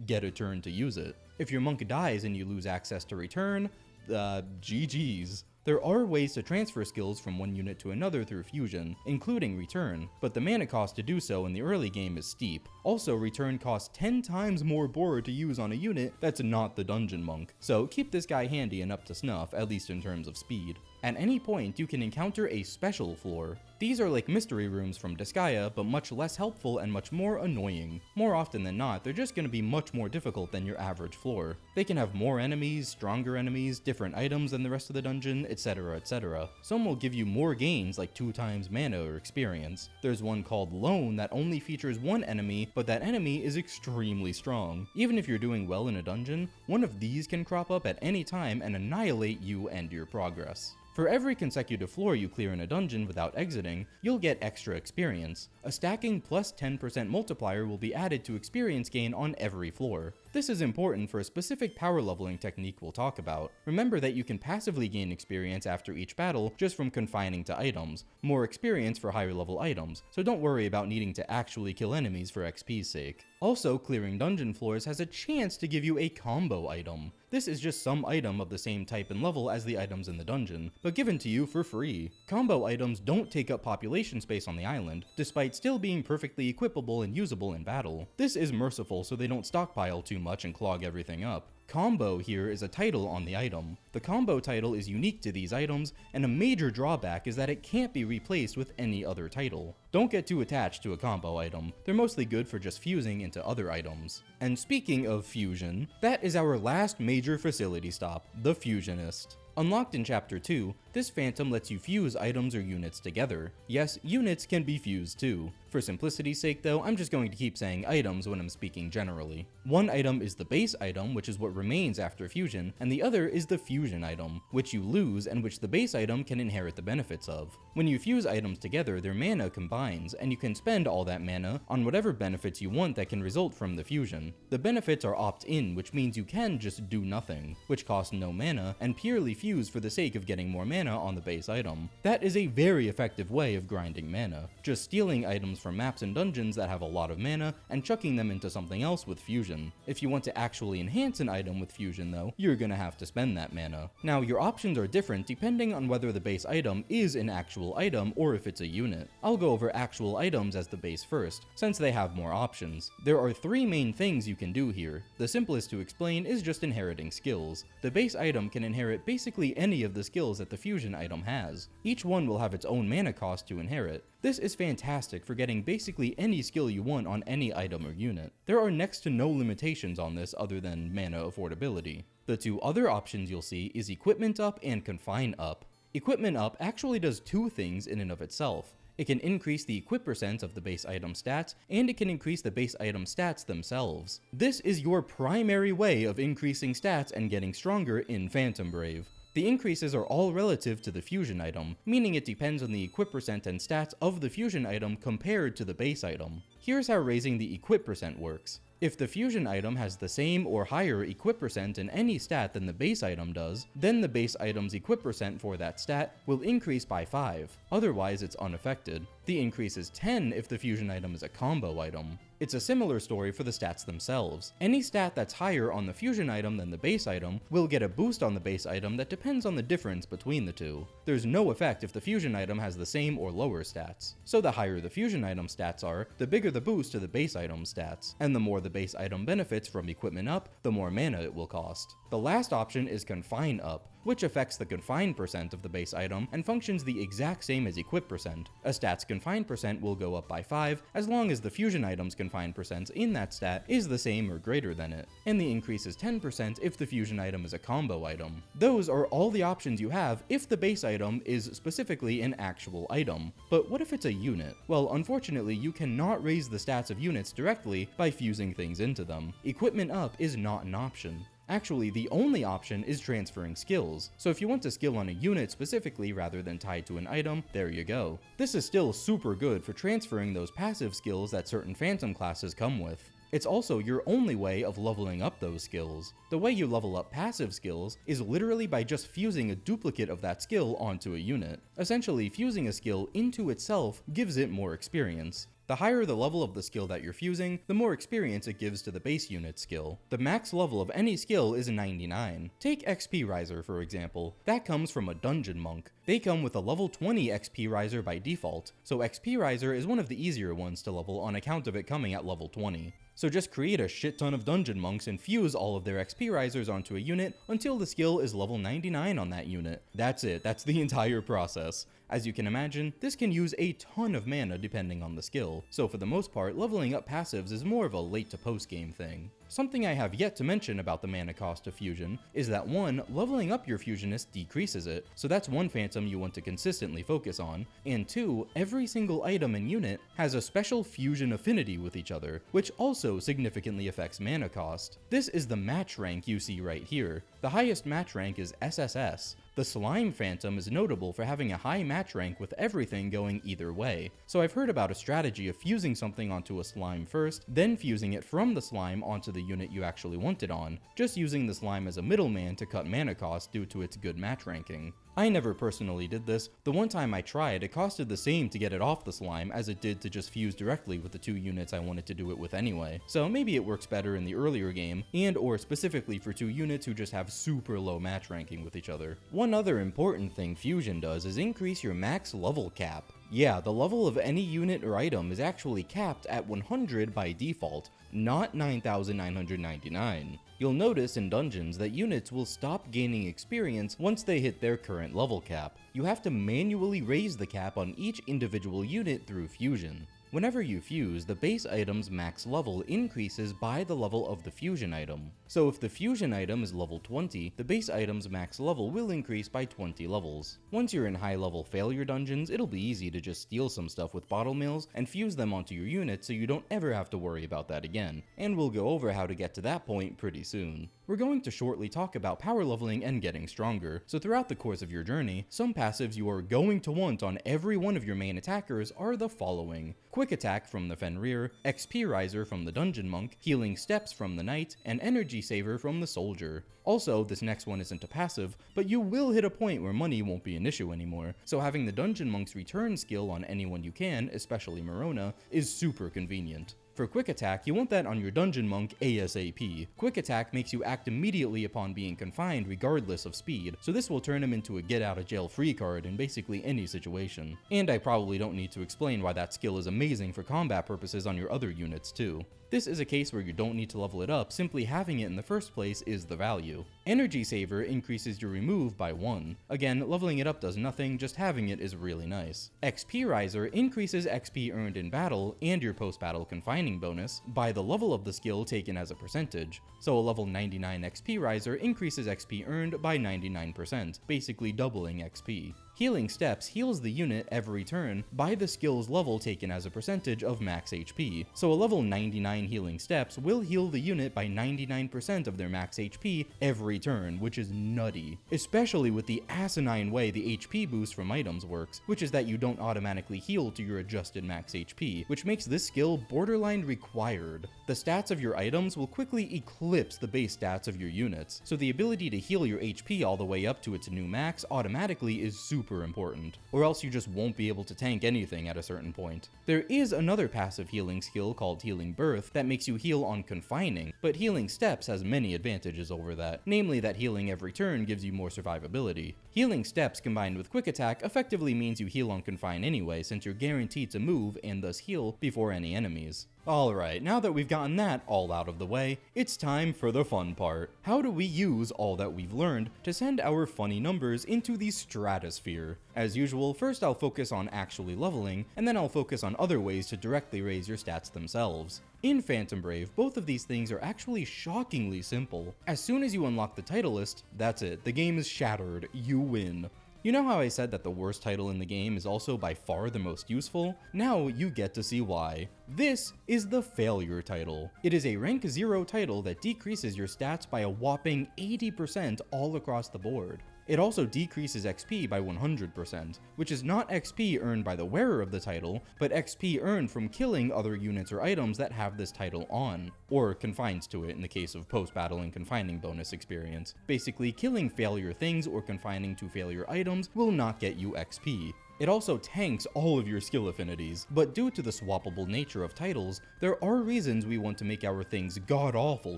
get a turn to use it. If your monk dies and you lose access to Return, GG's. There are ways to transfer skills from one unit to another through fusion, including Return, but the mana cost to do so in the early game is steep. Also, Return costs 10 times more boar to use on a unit that's not the Dungeon Monk, so keep this guy handy and up to snuff, at least in terms of speed. At any point, you can encounter a special floor. These are like mystery rooms from Disgaea, but much less helpful and much more annoying. More often than not, they're just going to be much more difficult than your average floor. They can have more enemies, stronger enemies, different items than the rest of the dungeon, etc, etc. Some will give you more gains like 2 times mana or experience. There's one called Lone that only features one enemy, but that enemy is extremely strong. Even if you're doing well in a dungeon, one of these can crop up at any time and annihilate you and your progress. For every consecutive floor you clear in a dungeon without exiting, you'll get extra experience. A stacking plus 10% multiplier will be added to experience gain on every floor. This is important for a specific power leveling technique we'll talk about. Remember that you can passively gain experience after each battle just from confining to items, more experience for higher level items, so don't worry about needing to actually kill enemies for XP's sake. Also, clearing dungeon floors has a chance to give you a combo item. This is just some item of the same type and level as the items in the dungeon, but given to you for free. Combo items don't take up population space on the island, despite still being perfectly equipable and usable in battle. This is merciful so they don't stockpile too much and clog everything up. Combo here is a title on the item. The combo title is unique to these items, and a major drawback is that it can't be replaced with any other title. Don't get too attached to a combo item, they're mostly good for just fusing into other items. And speaking of fusion, that is our last major facility stop, the Fusionist. Unlocked in Chapter 2, this phantom lets you fuse items or units together. Yes, units can be fused too. For simplicity's sake though, I'm just going to keep saying items when I'm speaking generally. One item is the base item, which is what remains after fusion, and the other is the fusion item, which you lose and which the base item can inherit the benefits of. When you fuse items together, their mana combines, and you can spend all that mana on whatever benefits you want that can result from the fusion. The benefits are opt-in, which means you can just do nothing, which costs no mana, and purely fuse for the sake of getting more mana on the base item. That is a very effective way of grinding mana, just stealing items from maps and dungeons that have a lot of mana and chucking them into something else with fusion. If you want to actually enhance an item with fusion though, you're gonna have to spend that mana. Now your options are different depending on whether the base item is an actual item or if it's a unit. I'll go over actual items as the base first, since they have more options. There are three main things you can do here. The simplest to explain is just inheriting skills. The base item can inherit basically any of the skills that the fusion item has. Each one will have its own mana cost to inherit. This is fantastic for getting basically any skill you want on any item or unit. There are next to no limitations on this other than mana affordability. The two other options you'll see is Equipment Up and Confine Up. Equipment Up actually does two things in and of itself. It can increase the equip percent of the base item stats, and it can increase the base item stats themselves. This is your primary way of increasing stats and getting stronger in Phantom Brave. The increases are all relative to the fusion item, meaning it depends on the equip percent and stats of the fusion item compared to the base item. Here's how raising the equip percent works. If the fusion item has the same or higher equip percent in any stat than the base item does, then the base item's equip percent for that stat will increase by 5, otherwise it's unaffected. The increase is 10 if the fusion item is a combo item. It's a similar story for the stats themselves. Any stat that's higher on the fusion item than the base item will get a boost on the base item that depends on the difference between the two. There's no effect if the fusion item has the same or lower stats. So the higher the fusion item stats are, the bigger the boost to the base item stats, and the more the base item benefits from Equipment Up, the more mana it will cost. The last option is Confine Up, which affects the confine percent of the base item and functions the exact same as equip percent. A stat's confine percent will go up by 5 as long as the fusion item's confine percent in that stat is the same or greater than it, and the increase is 10% if the fusion item is a combo item. Those are all the options you have if the base item is specifically an actual item. But what if it's a unit? Well, unfortunately, you cannot raise the stats of units directly by fusing things into them. Equipment Up is not an option. Actually, the only option is transferring skills, so if you want to skill on a unit specifically rather than tied to an item, there you go. This is still super good for transferring those passive skills that certain phantom classes come with. It's also your only way of leveling up those skills. The way you level up passive skills is literally by just fusing a duplicate of that skill onto a unit. Essentially, fusing a skill into itself gives it more experience. The higher the level of the skill that you're fusing, the more experience it gives to the base unit skill. The max level of any skill is 99. Take XP Riser for example. That comes from a dungeon monk. They come with a level 20 XP Riser by default, so XP Riser is one of the easier ones to level on account of it coming at level 20. So just create a shit ton of dungeon monks and fuse all of their XP risers onto a unit until the skill is level 99 on that unit. That's it, that's the entire process. As you can imagine, this can use a ton of mana depending on the skill, so for the most part, leveling up passives is more of a late to post game thing. Something I have yet to mention about the mana cost of fusion is that 1, leveling up your Fusionist decreases it, so that's one phantom you want to consistently focus on, and 2, every single item and unit has a special fusion affinity with each other, which also significantly affects mana cost. This is the match rank you see right here. The highest match rank is SSS. The Slime Phantom is notable for having a high match rank with everything going either way, so I've heard about a strategy of fusing something onto a slime first, then fusing it from the slime onto the unit you actually want it on, just using the slime as a middleman to cut mana cost due to its good match ranking. I never personally did this. The one time I tried, it costed the same to get it off the slime as it did to just fuse directly with the 2 units I wanted to do it with anyway. So maybe it works better in the earlier game, and or specifically for 2 units who just have super low match ranking with each other. One other important thing Fusion does is increase your max level cap. Yeah, the level of any unit or item is actually capped at 100 by default, not 9,999. You'll notice in dungeons that units will stop gaining experience once they hit their current level cap. You have to manually raise the cap on each individual unit through Fusion. Whenever you fuse, the base item's max level increases by the level of the fusion item. So if the fusion item is level 20, the base item's max level will increase by 20 levels. Once you're in high level failure dungeons, it'll be easy to just steal some stuff with bottle mills and fuse them onto your unit so you don't ever have to worry about that again, and we'll go over how to get to that point pretty soon. We're going to shortly talk about power leveling and getting stronger, so throughout the course of your journey, some passives you are going to want on every one of your main attackers are the following: Quick Attack from the Fenrir, XP Riser from the Dungeon Monk, Healing Steps from the Knight, and Energy Saver from the Soldier. Also, this next one isn't a passive, but you will hit a point where money won't be an issue anymore, so having the Dungeon Monk's return skill on anyone you can, especially Marona, is super convenient. For Quick Attack, you want that on your Dungeon Monk ASAP. Quick Attack makes you act immediately upon being confined regardless of speed, so this will turn him into a get out of jail free card in basically any situation. And I probably don't need to explain why that skill is amazing for combat purposes on your other units too. This is a case where you don't need to level it up, simply having it in the first place is the value. Energy Saver increases your remove by 1. Again, leveling it up does nothing, just having it is really nice. XP Riser increases XP earned in battle and your post-battle confining bonus by the level of the skill taken as a percentage. So a level 99 XP Riser increases XP earned by 99%, basically doubling XP. Healing Steps heals the unit every turn by the skill's level taken as a percentage of max HP, so a level 99 Healing Steps will heal the unit by 99% of their max HP every turn, which is nutty. Especially with the asinine way the HP boost from items works, which is that you don't automatically heal to your adjusted max HP, which makes this skill borderline required. The stats of your items will quickly eclipse the base stats of your units, so the ability to heal your HP all the way up to its new max automatically is super important, or else you just won't be able to tank anything at a certain point. There is another passive healing skill called Healing Birth that makes you heal on confining, but Healing Steps has many advantages over that, namely that healing every turn gives you more survivability. Healing Steps combined with Quick Attack effectively means you heal on confine anyway, since you're guaranteed to move and thus heal before any enemies. Alright, now that we've gotten that all out of the way, it's time for the fun part. How do we use all that we've learned to send our funny numbers into the stratosphere? As usual, first I'll focus on actually leveling, and then I'll focus on other ways to directly raise your stats themselves. In Phantom Brave, both of these things are actually shockingly simple. As soon as you unlock the Titlist, that's it, the game is shattered, you win. You know how I said that the worst title in the game is also by far the most useful? Now you get to see why. This is the Failure title. It is a rank 0 title that decreases your stats by a whopping 80% all across the board. It also decreases XP by 100%, which is not XP earned by the wearer of the title, but XP earned from killing other units or items that have this title on, or confines to it in the case of post-battle and confining bonus experience. Basically, killing failure things or confining to failure items will not get you XP. It also tanks all of your skill affinities, but due to the swappable nature of titles, there are reasons we want to make our things god-awful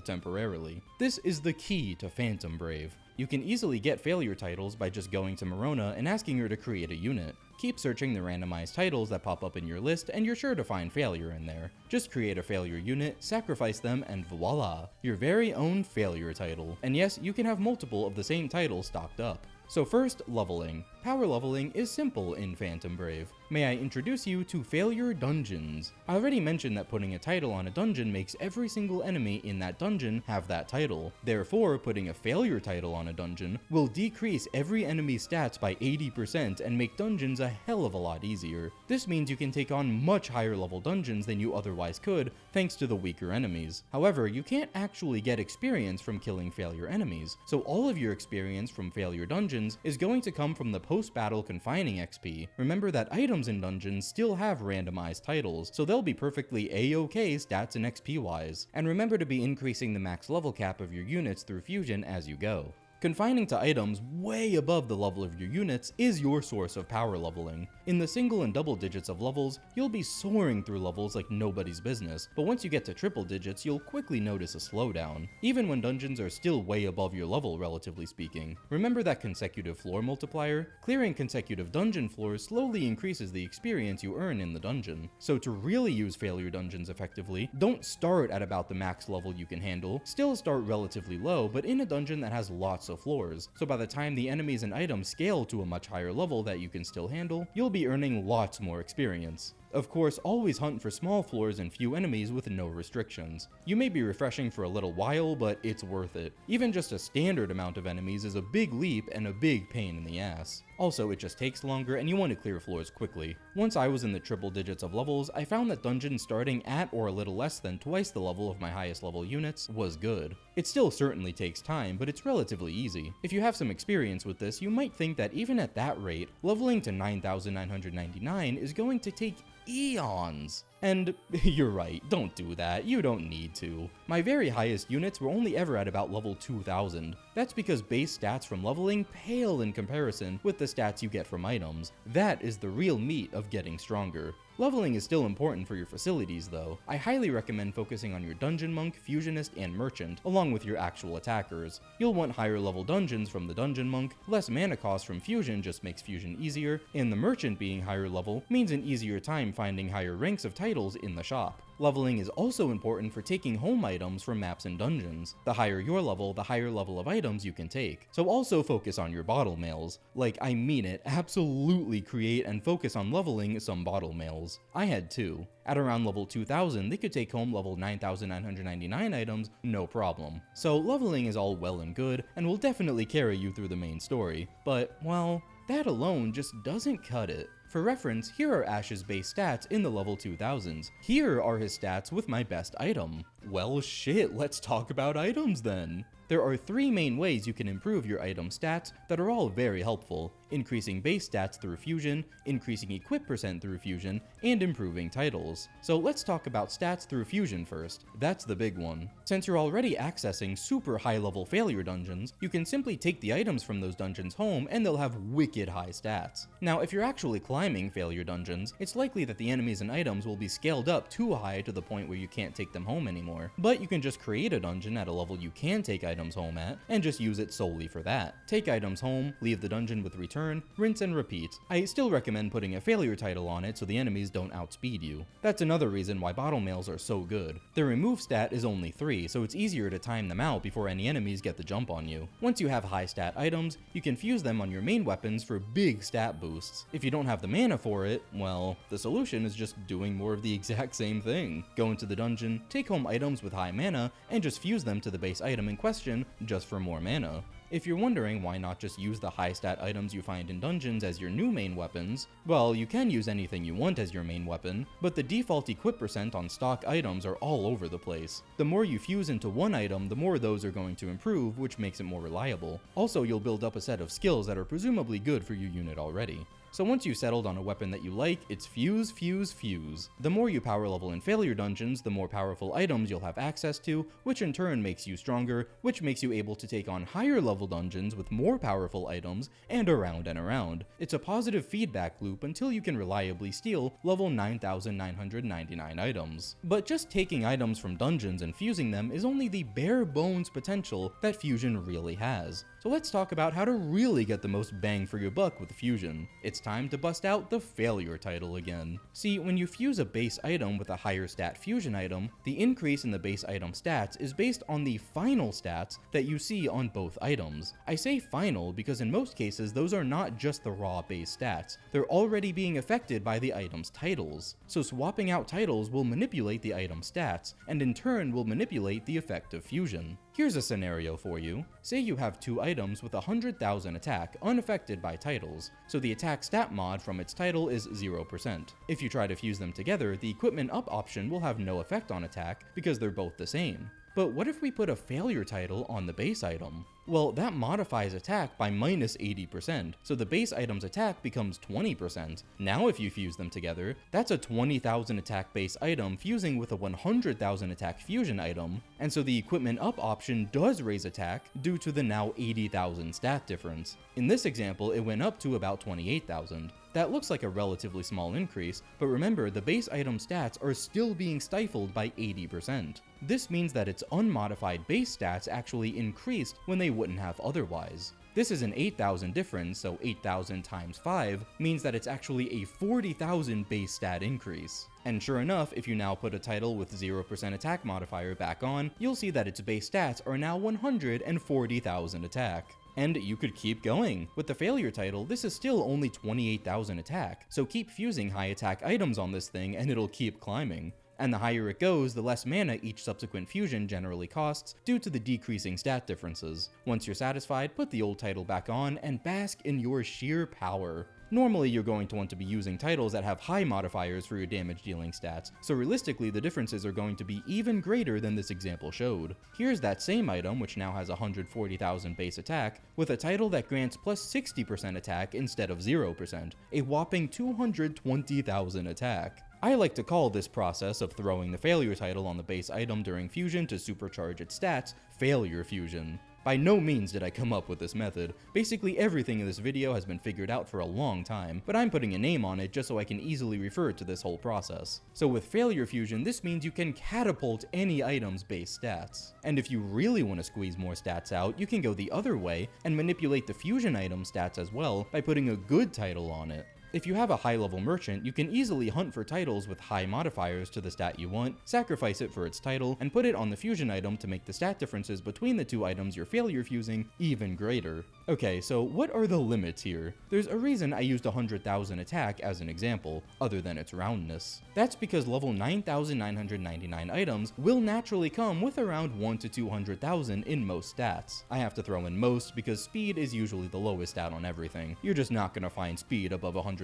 temporarily. This is the key to Phantom Brave. You can easily get failure titles by just going to Marona and asking her to create a unit. Keep searching the randomized titles that pop up in your list and you're sure to find failure in there. Just create a failure unit, sacrifice them, and voila! Your very own failure title. And yes, you can have multiple of the same title stocked up. So first, leveling. Power leveling is simple in Phantom Brave. May I introduce you to failure dungeons? I already mentioned that putting a title on a dungeon makes every single enemy in that dungeon have that title. Therefore, putting a failure title on a dungeon will decrease every enemy's stats by 80% and make dungeons a hell of a lot easier. This means you can take on much higher level dungeons than you otherwise could thanks to the weaker enemies. However, you can't actually get experience from killing failure enemies, so all of your experience from failure dungeons is going to come from the post-battle confining XP. Remember that items in dungeons still have randomized titles, so they'll be perfectly a-okay stats and XP wise. And remember to be increasing the max level cap of your units through fusion as you go. Confining to items way above the level of your units is your source of power leveling. In the single and double digits of levels, you'll be soaring through levels like nobody's business, but once you get to triple digits, you'll quickly notice a slowdown, even when dungeons are still way above your level relatively speaking. Remember that consecutive floor multiplier? Clearing consecutive dungeon floors slowly increases the experience you earn in the dungeon. So to really use failure dungeons effectively, don't start at about the max level you can handle, still start relatively low, but in a dungeon that has lots of floors, so by the time the enemies and items scale to a much higher level that you can still handle, you'll be earning lots more experience. Of course, always hunt for small floors and few enemies with no restrictions. You may be refreshing for a little while, but it's worth it. Even just a standard amount of enemies is a big leap and a big pain in the ass. Also, it just takes longer and you want to clear floors quickly. Once I was in the triple digits of levels, I found that dungeons starting at or a little less than twice the level of my highest level units was good. It still certainly takes time, but it's relatively easy. If you have some experience with this, you might think that even at that rate, leveling to 9,999 is going to take eons. And you're right, don't do that, you don't need to. My very highest units were only ever at about level 2000. That's because base stats from leveling pale in comparison with the stats you get from items. That is the real meat of getting stronger. Leveling is still important for your facilities though. I highly recommend focusing on your Dungeon Monk, Fusionist, and Merchant, along with your actual attackers. You'll want higher level dungeons from the Dungeon Monk, less mana cost from Fusion just makes Fusion easier, and the Merchant being higher level means an easier time finding higher ranks of titles in the shop. Leveling is also important for taking home items from maps and dungeons. The higher your level, the higher level of items you can take. So also focus on your bottle mails. Like, I mean it, absolutely create and focus on leveling some bottle mails. I had two. At around level 2000, they could take home level 9,999 items, no problem. So leveling is all well and good, and will definitely carry you through the main story. But, well, that alone just doesn't cut it. For reference, here are Ash's base stats in the level 2000s. Here are his stats with my best item. Well shit, let's talk about items then. There are three main ways you can improve your item stats that are all very helpful: increasing base stats through fusion, increasing equip percent through fusion, and improving titles. So let's talk about stats through fusion first. That's the big one. Since you're already accessing super high level failure dungeons, you can simply take the items from those dungeons home and they'll have wicked high stats. Now, if you're actually climbing failure dungeons, it's likely that the enemies and items will be scaled up too high to the point where you can't take them home anymore. But you can just create a dungeon at a level you can take items home at, and just use it solely for that. Take items home, leave the dungeon with return, rinse and repeat. I still recommend putting a failure title on it so the enemies don't outspeed you. That's another reason why bottle mails are so good. Their remove stat is only 3, so it's easier to time them out before any enemies get the jump on you. Once you have high stat items, you can fuse them on your main weapons for big stat boosts. If you don't have the mana for it, well, the solution is just doing more of the exact same thing. Go into the dungeon, take home items with high mana, and just fuse them to the base item in question just for more mana. If you're wondering why not just use the high stat items you find in dungeons as your new main weapons, well, you can use anything you want as your main weapon, but the default equip percent on stock items are all over the place. The more you fuse into one item, the more those are going to improve, which makes it more reliable. Also, you'll build up a set of skills that are presumably good for your unit already. So once you've settled on a weapon that you like, it's fuse, fuse, fuse. The more you power level in failure dungeons, the more powerful items you'll have access to, which in turn makes you stronger, which makes you able to take on higher level dungeons with more powerful items, and around and around. It's a positive feedback loop until you can reliably steal level 9,999 items. But just taking items from dungeons and fusing them is only the bare bones potential that fusion really has. So let's talk about how to really get the most bang for your buck with Fusion. It's time to bust out the failure title again. See, when you fuse a base item with a higher stat fusion item, the increase in the base item stats is based on the final stats that you see on both items. I say final because in most cases those are not just the raw base stats, they're already being affected by the item's titles. So swapping out titles will manipulate the item stats, and in turn will manipulate the effect of fusion. Here's a scenario for you. Say you have two items with 100,000 attack unaffected by titles, so the attack stat mod from its title is 0%. If you try to fuse them together, the equipment up option will have no effect on attack because they're both the same. But what if we put a failure title on the base item? Well, that modifies attack by minus 80%, so the base item's attack becomes 20%. Now if you fuse them together, that's a 20,000 attack base item fusing with a 100,000 attack fusion item, and so the equipment up option does raise attack due to the now 80,000 stat difference. In this example, it went up to about 28,000. That looks like a relatively small increase, but remember the base item stats are still being stifled by 80%. This means that its unmodified base stats actually increased when they wouldn't have otherwise. This is an 8,000 difference, so 8,000 times 5 means that it's actually a 40,000 base stat increase. And sure enough, if you now put a title with 0% attack modifier back on, you'll see that its base stats are now 140,000 attack. And you could keep going. With the failure title, this is still only 28,000 attack, so keep fusing high attack items on this thing and it'll keep climbing. And the higher it goes, the less mana each subsequent fusion generally costs due to the decreasing stat differences. Once you're satisfied, put the old title back on and bask in your sheer power. Normally, you're going to want to be using titles that have high modifiers for your damage dealing stats, so realistically the differences are going to be even greater than this example showed. Here's that same item, which now has 140,000 base attack, with a title that grants plus 60% attack instead of 0%, a whopping 220,000 attack. I like to call this process of throwing the failure title on the base item during fusion to supercharge its stats, failure fusion. By no means did I come up with this method. Basically everything in this video has been figured out for a long time, but I'm putting a name on it just so I can easily refer to this whole process. So with failure fusion, this means you can catapult any item's base stats. And if you really want to squeeze more stats out, you can go the other way and manipulate the fusion item stats as well by putting a good title on it. If you have a high-level merchant, you can easily hunt for titles with high modifiers to the stat you want, sacrifice it for its title, and put it on the fusion item to make the stat differences between the two items you're failure fusing even greater. Okay, so what are the limits here? There's a reason I used 100,000 attack as an example, other than its roundness. That's because level 9,999 items will naturally come with around 1 to 200,000 in most stats. I have to throw in most because speed is usually the lowest stat on everything. You're just not gonna find speed above 100,000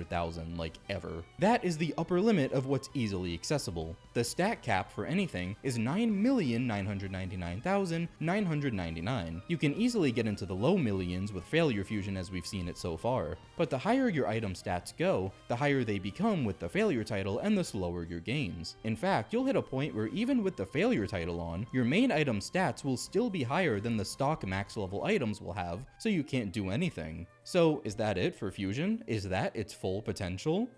like ever. That is the upper limit of what's easily accessible. The stat cap for anything is 9,999,999. You can easily get into the low millions with failure fusion as we've seen it so far, but the higher your item stats go, the higher they become with the failure title and the slower your gains. In fact, you'll hit a point where even with the failure title on, your main item stats will still be higher than the stock max level items will have, so you can't do anything. So is that it for fusion? Is that its full potential?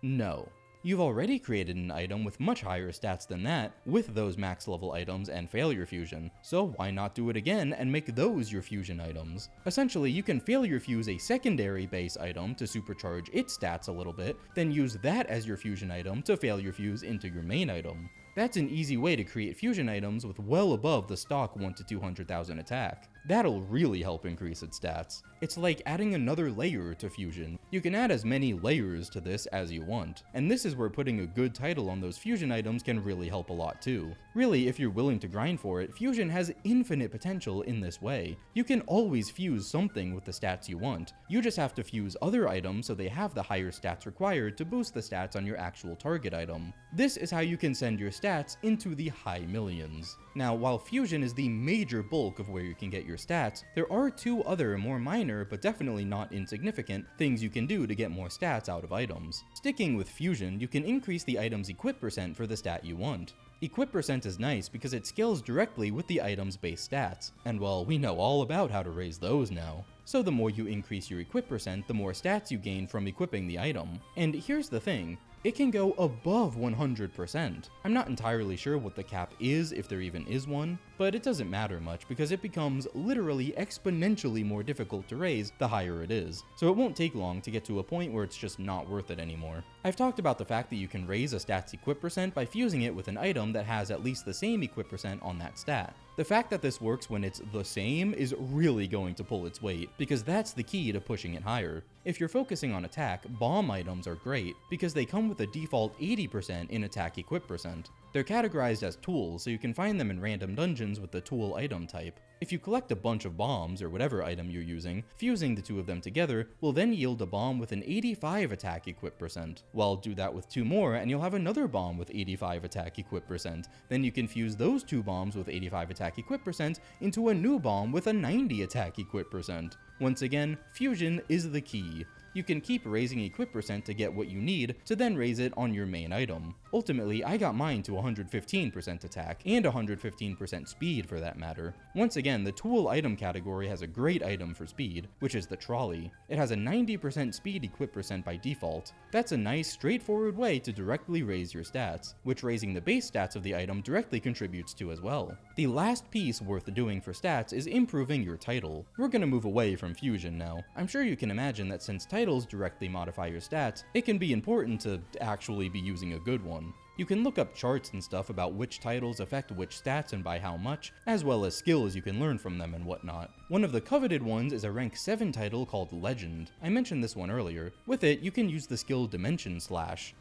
No. You've already created an item with much higher stats than that with those max level items and failure fusion, so why not do it again and make those your fusion items? Essentially, you can failure fuse a secondary base item to supercharge its stats a little bit, then use that as your fusion item to failure fuse into your main item. That's an easy way to create fusion items with well above the stock 1 to 200,000 attack. That'll really help increase its stats. It's like adding another layer to fusion. You can add as many layers to this as you want, and this is where putting a good title on those fusion items can really help a lot too. Really, if you're willing to grind for it, fusion has infinite potential in this way. You can always fuse something with the stats you want. You just have to fuse other items so they have the higher stats required to boost the stats on your actual target item. This is how you can send your stats into the high millions. Now, while fusion is the major bulk of where you can get your stats, there are two other more minor but definitely not insignificant things you can do to get more stats out of items. Sticking with fusion, you can increase the item's equip percent for the stat you want. Equip percent is nice because it scales directly with the item's base stats, and well, we know all about how to raise those now. So the more you increase your equip percent, the more stats you gain from equipping the item. And here's the thing, it can go above 100%. I'm not entirely sure what the cap is, if there even is one, but it doesn't matter much because it becomes literally exponentially more difficult to raise the higher it is, so it won't take long to get to a point where it's just not worth it anymore. I've talked about the fact that you can raise a stat's equip percent by fusing it with an item that has at least the same equip percent on that stat. The fact that this works when it's the same is really going to pull its weight, because that's the key to pushing it higher. If you're focusing on attack, bomb items are great, because they come with a default 80% in attack equip percent. They're categorized as tools, so you can find them in random dungeons with the tool item type. If you collect a bunch of bombs, or whatever item you're using, fusing the two of them together will then yield a bomb with an 85 attack equip percent. Well, do that with 2 more and you'll have another bomb with 85 attack equip percent. Then you can fuse those 2 bombs with 85 attack equip percent into a new bomb with a 90 attack equip percent. Once again, fusion is the key. You can keep raising equip percent to get what you need to then raise it on your main item. Ultimately, I got mine to 115% attack, and 115% speed for that matter. Once again, the tool item category has a great item for speed, which is the trolley. It has a 90% speed equip percent by default. That's a nice, straightforward way to directly raise your stats, which raising the base stats of the item directly contributes to as well. The last piece worth doing for stats is improving your title. We're gonna move away from fusion now. I'm sure you can imagine that since titles directly modify your stats, it can be important to actually be using a good one. You can look up charts and stuff about which titles affect which stats and by how much, as well as skills you can learn from them and whatnot. One of the coveted ones is a rank 7 title called Legend. I mentioned this one earlier. With it, you can use the skill Dimension Slash,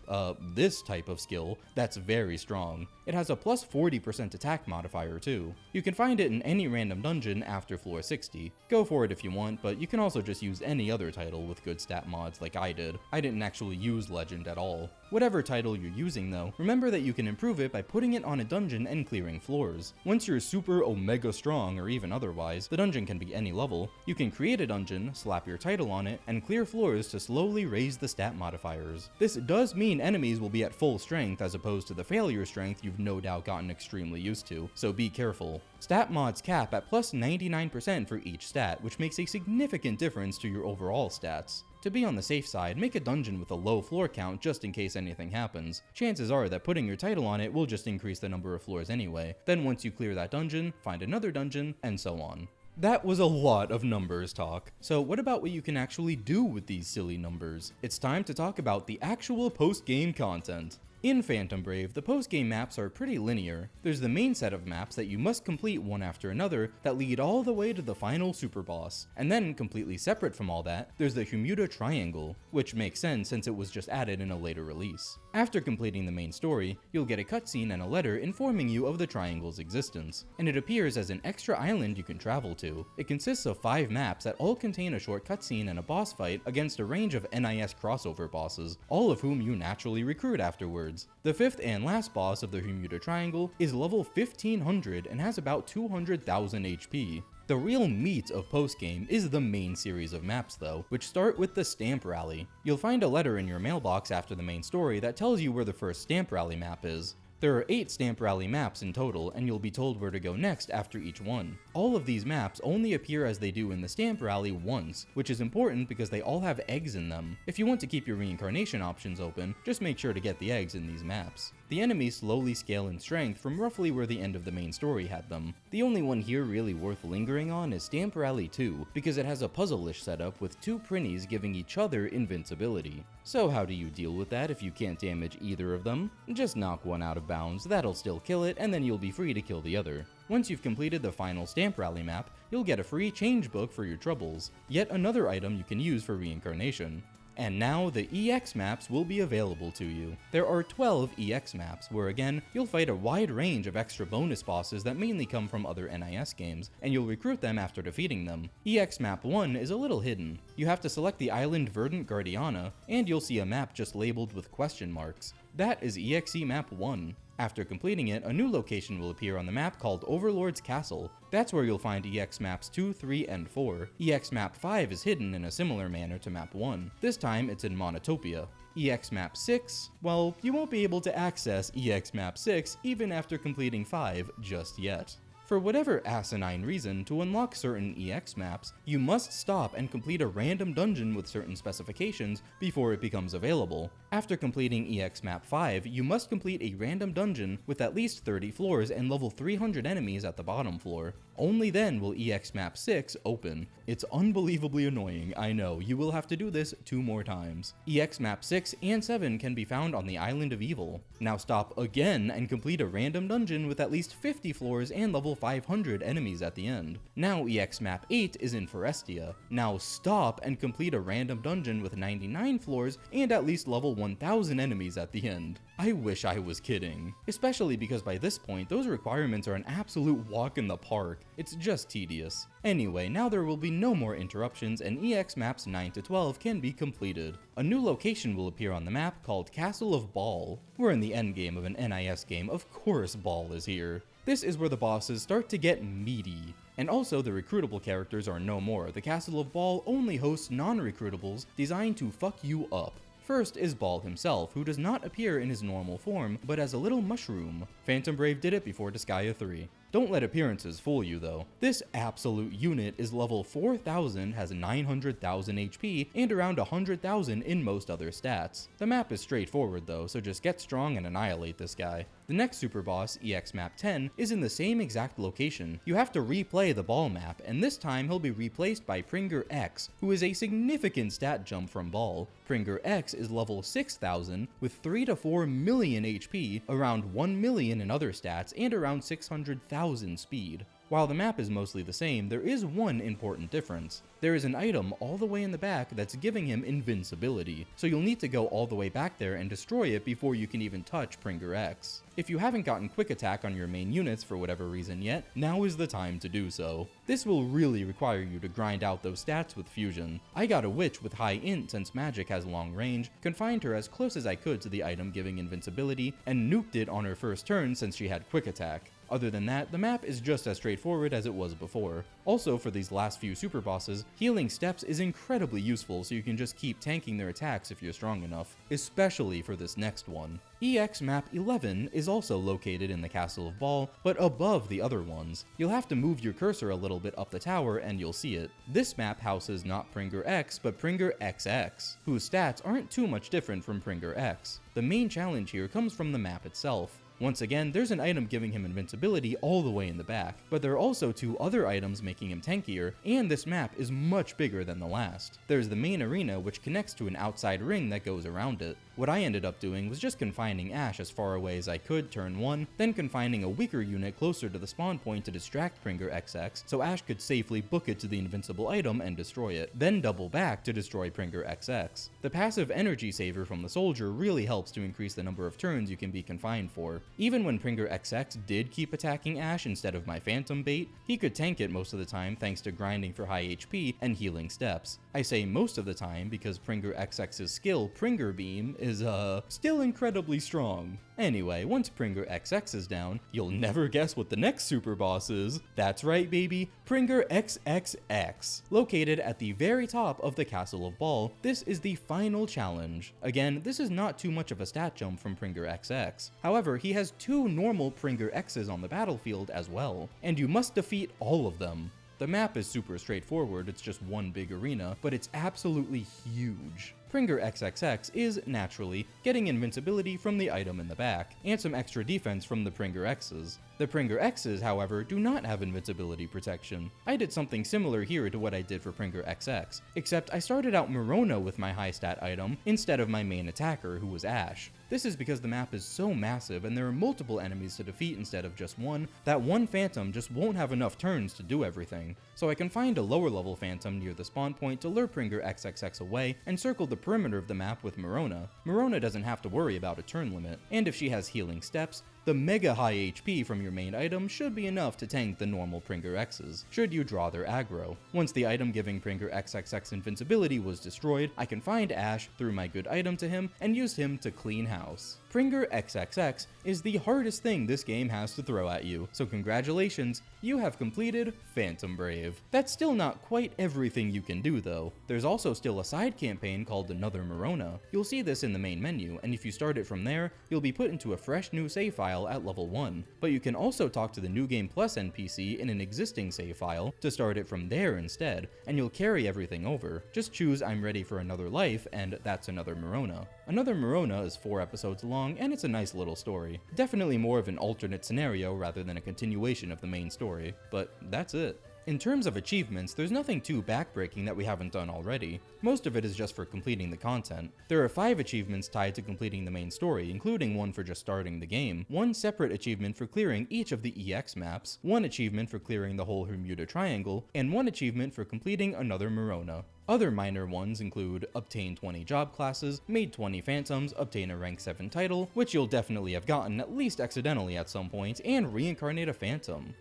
this type of skill that's very strong. It has a plus 40% attack modifier too. You can find it in any random dungeon after floor 60. Go for it if you want, but you can also just use any other title with good stat mods like I did. I didn't actually use Legend at all. Whatever title you're using though, remember that you can improve it by putting it on a dungeon and clearing floors. Once you're super omega strong, or even otherwise, the dungeon can be any level, you can create a dungeon, slap your title on it, and clear floors to slowly raise the stat modifiers. This does mean enemies will be at full strength as opposed to the failure strength you've no doubt gotten extremely used to, so be careful. Stat mods cap at plus 99% for each stat, which makes a significant difference to your overall stats. To be on the safe side, make a dungeon with a low floor count just in case anything happens. Chances are that putting your title on it will just increase the number of floors anyway. Then once you clear that dungeon, find another dungeon, and so on. That was a lot of numbers talk. So what about what you can actually do with these silly numbers? It's time to talk about the actual post-game content. In Phantom Brave, the post-game maps are pretty linear. There's the main set of maps that you must complete one after another that lead all the way to the final super boss. And then, completely separate from all that, there's the Hermuda Triangle, which makes sense since it was just added in a later release. After completing the main story, you'll get a cutscene and a letter informing you of the triangle's existence, and it appears as an extra island you can travel to. It consists of 5 maps that all contain a short cutscene and a boss fight against a range of NIS crossover bosses, all of whom you naturally recruit afterwards. The 5th and last boss of the Hermuda Triangle is level 1500 and has about 200,000 HP. The real meat of postgame is the main series of maps though, which start with the Stamp Rally. You'll find a letter in your mailbox after the main story that tells you where the first Stamp Rally map is. There are 8 Stamp Rally maps in total, and you'll be told where to go next after each one. All of these maps only appear as they do in the Stamp Rally once, which is important because they all have eggs in them. If you want to keep your reincarnation options open, just make sure to get the eggs in these maps. The enemies slowly scale in strength from roughly where the end of the main story had them. The only one here really worth lingering on is Stamp Rally 2, because it has a puzzle-ish setup with 2 Prinnies giving each other invincibility. So how do you deal with that if you can't damage either of them? Just knock one out of bounds, that'll still kill it, and then you'll be free to kill the other. Once you've completed the final Stamp Rally map, you'll get a free change book for your troubles, yet another item you can use for reincarnation. And now the EX maps will be available to you. There are 12 EX maps, where again, you'll fight a wide range of extra bonus bosses that mainly come from other NIS games, and you'll recruit them after defeating them. EX map 1 is a little hidden. You have to select the island Verdant Guardiana, and you'll see a map just labeled with question marks. That is EXE map 1. After completing it, a new location will appear on the map called Overlord's Castle. That's where you'll find EX maps 2, 3, and 4. EX map 5 is hidden in a similar manner to map 1. This time it's in Monotopia. EX map 6, well, you won't be able to access EX map 6 even after completing 5 just yet. For whatever asinine reason, to unlock certain EX maps, you must stop and complete a random dungeon with certain specifications before it becomes available. After completing EX Map 5, you must complete a random dungeon with at least 30 floors and level 300 enemies at the bottom floor. Only then will EX Map 6 open. It's unbelievably annoying, I know, you will have to do this 2 more times. EX Map 6 and 7 can be found on the Island of Evil. Now stop again and complete a random dungeon with at least 50 floors and level 500 enemies at the end. Now EX Map 8 is in Forestia. Now stop and complete a random dungeon with 99 floors and at least level 1000 enemies at the end. I wish I was kidding. Especially because by this point, those requirements are an absolute walk in the park. It's just tedious. Anyway, now there will be no more interruptions and EX Maps 9 to 12 can be completed. A new location will appear on the map called Castle of Ball. We're in the endgame of an NIS game, of course Ball is here. This is where the bosses start to get meaty. And also the recruitable characters are no more. The Castle of Ball only hosts non-recruitables designed to fuck you up. First is Ball himself, who does not appear in his normal form, but as a little mushroom. Phantom Brave did it before Disgaea 3. Don't let appearances fool you though. This absolute unit is level 4000, has 900,000 HP, and around 100,000 in most other stats. The map is straightforward though, so just get strong and annihilate this guy. The next super boss, EX Map 10, is in the same exact location. You have to replay the Ball map, and this time he'll be replaced by Pringers X, who is a significant stat jump from Ball. Pringers X is level 6000 with 3 to 4 million HP, around 1 million in other stats, and around 600,000 speed. While the map is mostly the same, there is one important difference. There is an item all the way in the back that's giving him invincibility, so you'll need to go all the way back there and destroy it before you can even touch Pringers X. If you haven't gotten quick attack on your main units for whatever reason yet, now is the time to do so. This will really require you to grind out those stats with fusion. I got a witch with high int since magic has long range, confined her as close as I could to the item giving invincibility, and nuked it on her first turn since she had quick attack. Other than that, the map is just as straightforward as it was before. Also, for these last few super bosses, healing steps is incredibly useful so you can just keep tanking their attacks if you're strong enough, especially for this next one. EX Map 11 is also located in the Castle of Ball, but above the other ones. You'll have to move your cursor a little bit up the tower and you'll see it. This map houses not Pringers X, but Pringers XX, whose stats aren't too much different from Pringers X. The main challenge here comes from the map itself. Once again, there's an item giving him invincibility all the way in the back, but there are also 2 other items making him tankier, and this map is much bigger than the last. There's the main arena, which connects to an outside ring that goes around it. What I ended up doing was just confining Ashe as far away as I could turn 1, then confining a weaker unit closer to the spawn point to distract Pringers XX, so Ashe could safely book it to the invincible item and destroy it, then double back to destroy Pringers XX. The passive energy saver from the soldier really helps to increase the number of turns you can be confined for. Even when Pringers XX did keep attacking Ashe instead of my phantom bait, he could tank it most of the time thanks to grinding for high HP and healing steps. I say most of the time because Pringers XX's skill, Pringers Beam, is still incredibly strong. Anyway, once Pringers XX is down, you'll never guess what the next super boss is. That's right baby, Pringers XXX. Located at the very top of the Castle of Ball, this is the final challenge. Again, this is not too much of a stat jump from Pringers XX. However, he has 2 normal Pringers X's on the battlefield as well, and you must defeat all of them. The map is super straightforward, it's just one big arena, but it's absolutely huge. Pringers XXX is, naturally, getting invincibility from the item in the back, and some extra defense from the Pringers X's. The Pringers X's, however, do not have invincibility protection. I did something similar here to what I did for Pringers XX, except I started out Marona with my high stat item instead of my main attacker, who was Ashe. This is because the map is so massive and there are multiple enemies to defeat instead of just one, that one phantom just won't have enough turns to do everything. So I confined a lower level phantom near the spawn point to lure Pringers XXX away and circled the perimeter of the map with Marona. Marona doesn't have to worry about a turn limit, and if she has healing steps, the mega high HP from your main item should be enough to tank the normal Pringers X's, should you draw their aggro. Once the item giving Pringers XXX invincibility was destroyed, I confined Ashe, threw my good item to him, and used him to clean house. Pringers XXX is the hardest thing this game has to throw at you, so congratulations, you have completed Phantom Brave. That's still not quite everything you can do though. There's also still a side campaign called Another Marona. You'll see this in the main menu, and if you start it from there, you'll be put into a fresh new save file file at level 1, but you can also talk to the New Game Plus NPC in an existing save file to start it from there instead, and you'll carry everything over. Just choose I'm ready for another life, and that's another Marona. Another Marona is 4 episodes long, and it's a nice little story. Definitely more of an alternate scenario rather than a continuation of the main story, but that's it. In terms of achievements, there's nothing too backbreaking that we haven't done already. Most of it is just for completing the content. There are 5 achievements tied to completing the main story, including one for just starting the game, 1 separate achievement for clearing each of the EX maps, 1 achievement for clearing the whole Hermuda Triangle, and 1 achievement for completing another Marona. Other minor ones include obtain 20 job classes, made 20 phantoms, obtain a rank 7 title, which you'll definitely have gotten at least accidentally at some point, and reincarnate a phantom.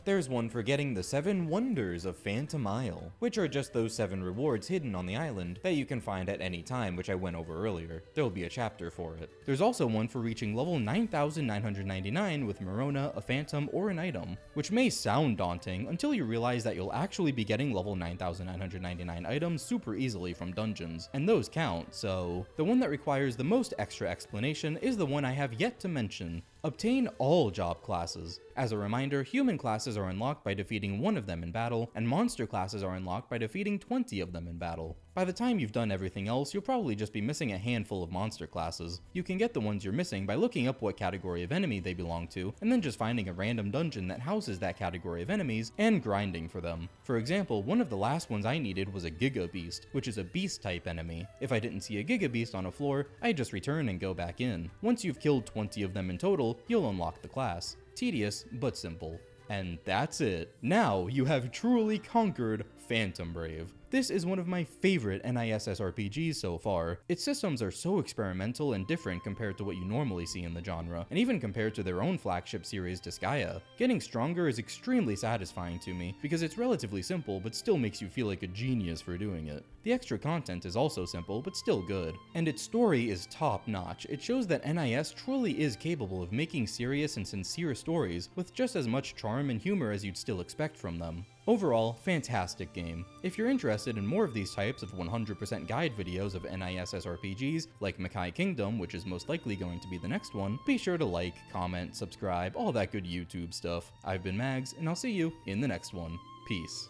There's one for getting the 7 Wonders of Phantom Isle, which are just those 7 rewards hidden on the island that you can find at any time, which I went over earlier. There'll be a chapter for it. There's also one for reaching level 9,999 with Marona, a phantom, or an item, which may sound daunting until you realize that you'll actually be getting level 9,999 items super easily from dungeons, and those count, so... The one that requires the most extra explanation is the one I have yet to mention. Obtain all job classes. As a reminder, human classes are unlocked by defeating 1 of them in battle, and monster classes are unlocked by defeating 20 of them in battle. By the time you've done everything else, you'll probably just be missing a handful of monster classes. You can get the ones you're missing by looking up what category of enemy they belong to, and then just finding a random dungeon that houses that category of enemies, and grinding for them. For example, one of the last ones I needed was a Giga Beast, which is a beast type enemy. If I didn't see a Giga Beast on a floor, I'd just return and go back in. Once you've killed 20 of them in total, you'll unlock the class. Tedious, but simple. And that's it. Now you have truly conquered Phantom Brave. This is one of my favorite NIS SRPGs so far. Its systems are so experimental and different compared to what you normally see in the genre, and even compared to their own flagship series Disgaea. Getting stronger is extremely satisfying to me, because it's relatively simple but still makes you feel like a genius for doing it. The extra content is also simple but still good, and its story is top notch. It shows that NIS truly is capable of making serious and sincere stories with just as much charm and humor as you'd still expect from them. Overall, fantastic game. If you're interested in more of these types of 100% guide videos of NIS SRPGs, like Misc Kingdom, which is most likely going to be the next one, be sure to like, comment, subscribe, all that good YouTube stuff. I've been Mags, and I'll see you in the next one. Peace.